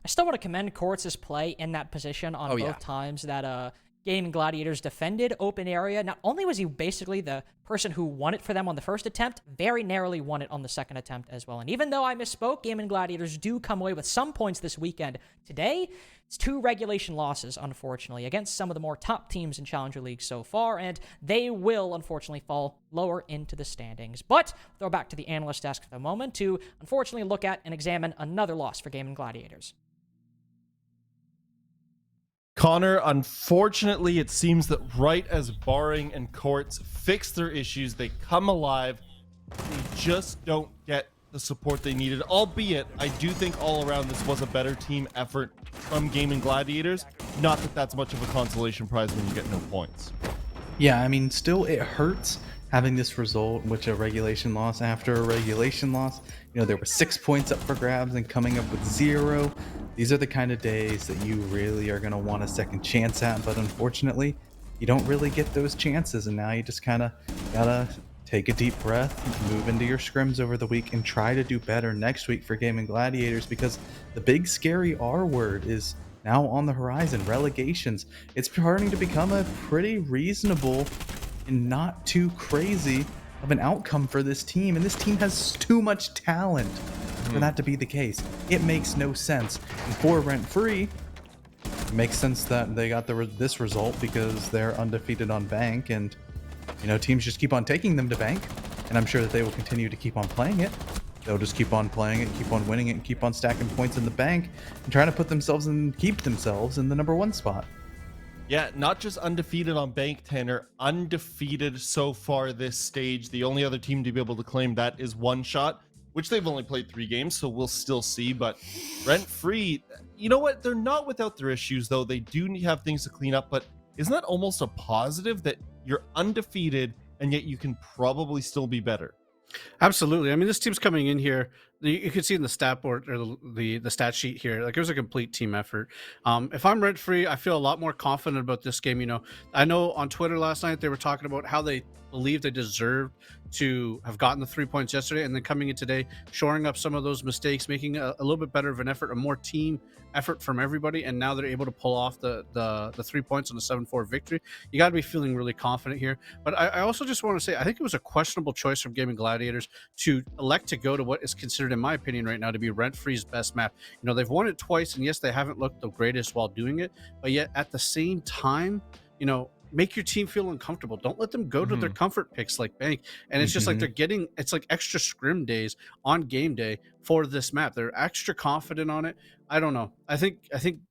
I still want to commend Quartz's play in that position on both times that Gaimin Gladiators defended open area. Not only was he basically the person who won it for them on the first attempt, very narrowly won it on the second attempt as well. And even though I misspoke, Gaimin Gladiators do come away with some points this weekend. Today, it's 2 regulation losses, unfortunately, against some of the more top teams in Challenger League so far, and they will, unfortunately, fall lower into the standings. But throw back to the analyst desk for a moment to, unfortunately, look at and examine another loss for Gaimin Gladiators. Connor, unfortunately, it seems that right as Barring and Courts fix their issues, they come alive. They just don't get the support they needed, albeit I do think all around this was a better team effort from Gaimin Gladiators. Not that that's much of a consolation prize when you get no points. Yeah, I mean, still it hurts having this result, which a regulation loss after a regulation loss. You know, there were 6 points up for grabs and coming up with 0. These are the kind of days that you really are going to want a second chance at, but unfortunately, you don't really get those chances, and now you just kind of gotta take a deep breath, move into your scrims over the week, and try to do better next week for Gaimin Gladiators, because the big scary R word is now on the horizon. Relegations. It's starting to become a pretty reasonable and not too crazy of an outcome for this team, and this team has too much talent for that to be the case. It makes no sense. And for RentFree, it makes sense that they got this result because they're undefeated on Bank, and you know, teams just keep on taking them to Bank, and I'm sure that they will continue to keep on playing it. They'll just keep on playing it, keep on winning it, and keep on stacking points in the Bank and trying to put themselves and keep themselves in the #1 spot. Yeah, not just undefeated on Bank, Tanner, undefeated so far this stage. The only other team to be able to claim that is One Shot, which they've only played 3 games, so we'll still see. But RentFree, you know what? They're not without their issues, though. They do have things to clean up, but isn't that almost a positive that you're undefeated and yet you can probably still be better? Absolutely. I mean, this team's coming in here. You can see in the stat board or the stat sheet here, like it was a complete team effort. If I'm RentFree, I feel a lot more confident about this game. You know, I know on Twitter last night they were talking about how they believe they deserved to have gotten the 3 points yesterday, and then coming in today, shoring up some of those mistakes, making a little bit better of an effort, a more team effort from everybody, and now they're able to pull off the 3 points on the 7-4 victory. You got to be feeling really confident here. But I also just want to say, I think it was a questionable choice from Gaimin Gladiators to elect to go to what is considered, in my opinion right now, to be RentFree's best map. You know, they've won it twice, and yes, they haven't looked the greatest while doing it, but yet at the same time, you know, make your team feel uncomfortable. Don't let them go to their comfort picks like Bank. And it's just like they're getting, it's like extra scrim days on game day for this map. They're extra confident on it. I don't know. I think,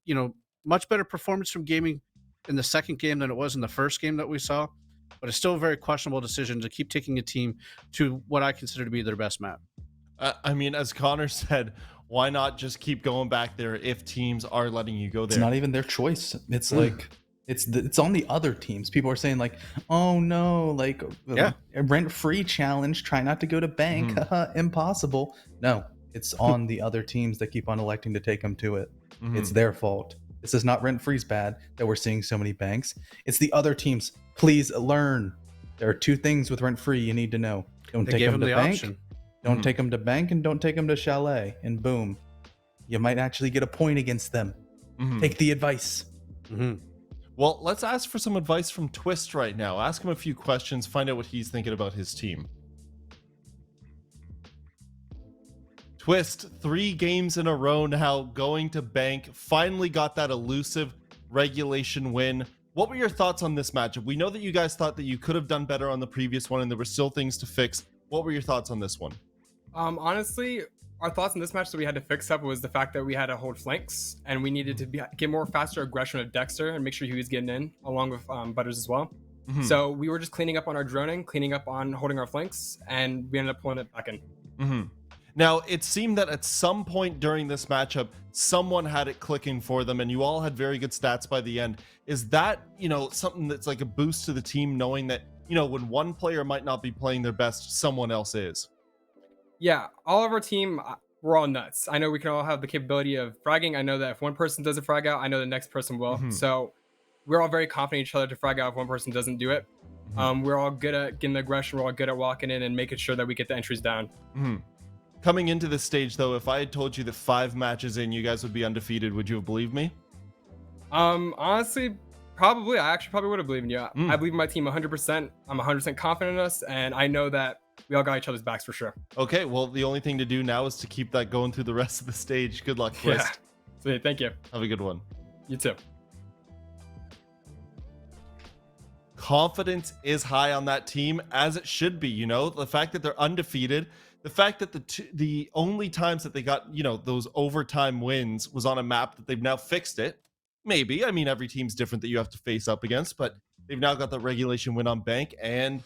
you know, much better performance from Gaming in the second game than it was in the first game that we saw. But it's still a very questionable decision to keep taking a team to what I consider to be their best map. I mean, as Connor said, why not just keep going back there if teams are letting you go there? It's not even their choice. It's like it's on the other teams. People are saying like, oh no, like RentFree challenge, try not to go to Bank. Impossible. No, it's on the other teams that keep on electing to take them to it. It's their fault. This is not RentFree's bad that we're seeing so many banks. It's the other teams. Please learn. There are 2 things with RentFree you need to know. Don't take them to Bank. Option. Don't take them to Bank, and don't take them to Chalet. And boom, you might actually get a point against them. Take the advice. Well, let's ask for some advice from Twist right now. Ask him a few questions, find out what he's thinking about his team. Twist, 3 games in a row now, going to Bank, finally got that elusive regulation win. What were your thoughts on this matchup? We know that you guys thought that you could have done better on the previous one, and there were still things to fix. What were your thoughts on this one? Honestly, our thoughts on this match that we had to fix up was the fact that we had to hold flanks, and we needed to get more faster aggression of Dexter and make sure he was getting in, along with Butters as well. So we were just cleaning up on our droning, cleaning up on holding our flanks, and we ended up pulling it back in. Now, it seemed that at some point during this matchup, someone had it clicking for them, and you all had very good stats by the end. Is that, you know, something that's like a boost to the team, knowing that, you know, when one player might not be playing their best, someone else is? Yeah, all of our team, we're all nuts. I know we can all have the capability of fragging. I know that if one person does a frag out, I know the next person will. So we're all very confident in each other to frag out if one person doesn't do it. We're all good at getting the aggression. We're all good at walking in and making sure that we get the entries down. Coming into this stage, though, if I had told you that 5 matches in, you guys would be undefeated, would you have believed me? Honestly, Probably. I actually probably would have believed in you. I believe in my team 100%. I'm 100% confident in us, and I know that we all got each other's backs for sure. Okay, well, the only thing to do now is to keep that going through the rest of the stage. Good luck, Twist. Yeah. Sweet, thank you. Have a good one. You too. Confidence is high on that team, as it should be. You know, the fact that they're undefeated, the fact that the only times that they got, you know, those overtime wins was on a map that they've now fixed it. Maybe. I mean, every team's different that you have to face up against, but they've now got the regulation win on bank, and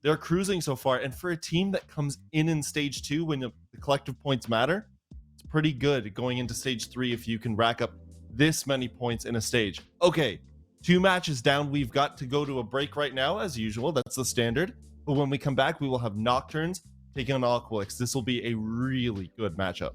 they're cruising so far. And for a team that comes in stage 2 when the collective points matter, it's pretty good going into stage 3 if you can rack up this many points in a stage. Okay, 2 matches down. We've got to go to a break right now, as usual. That's the standard. But when we come back, we will have Nocturnes taking on Aqualix. This will be a really good matchup.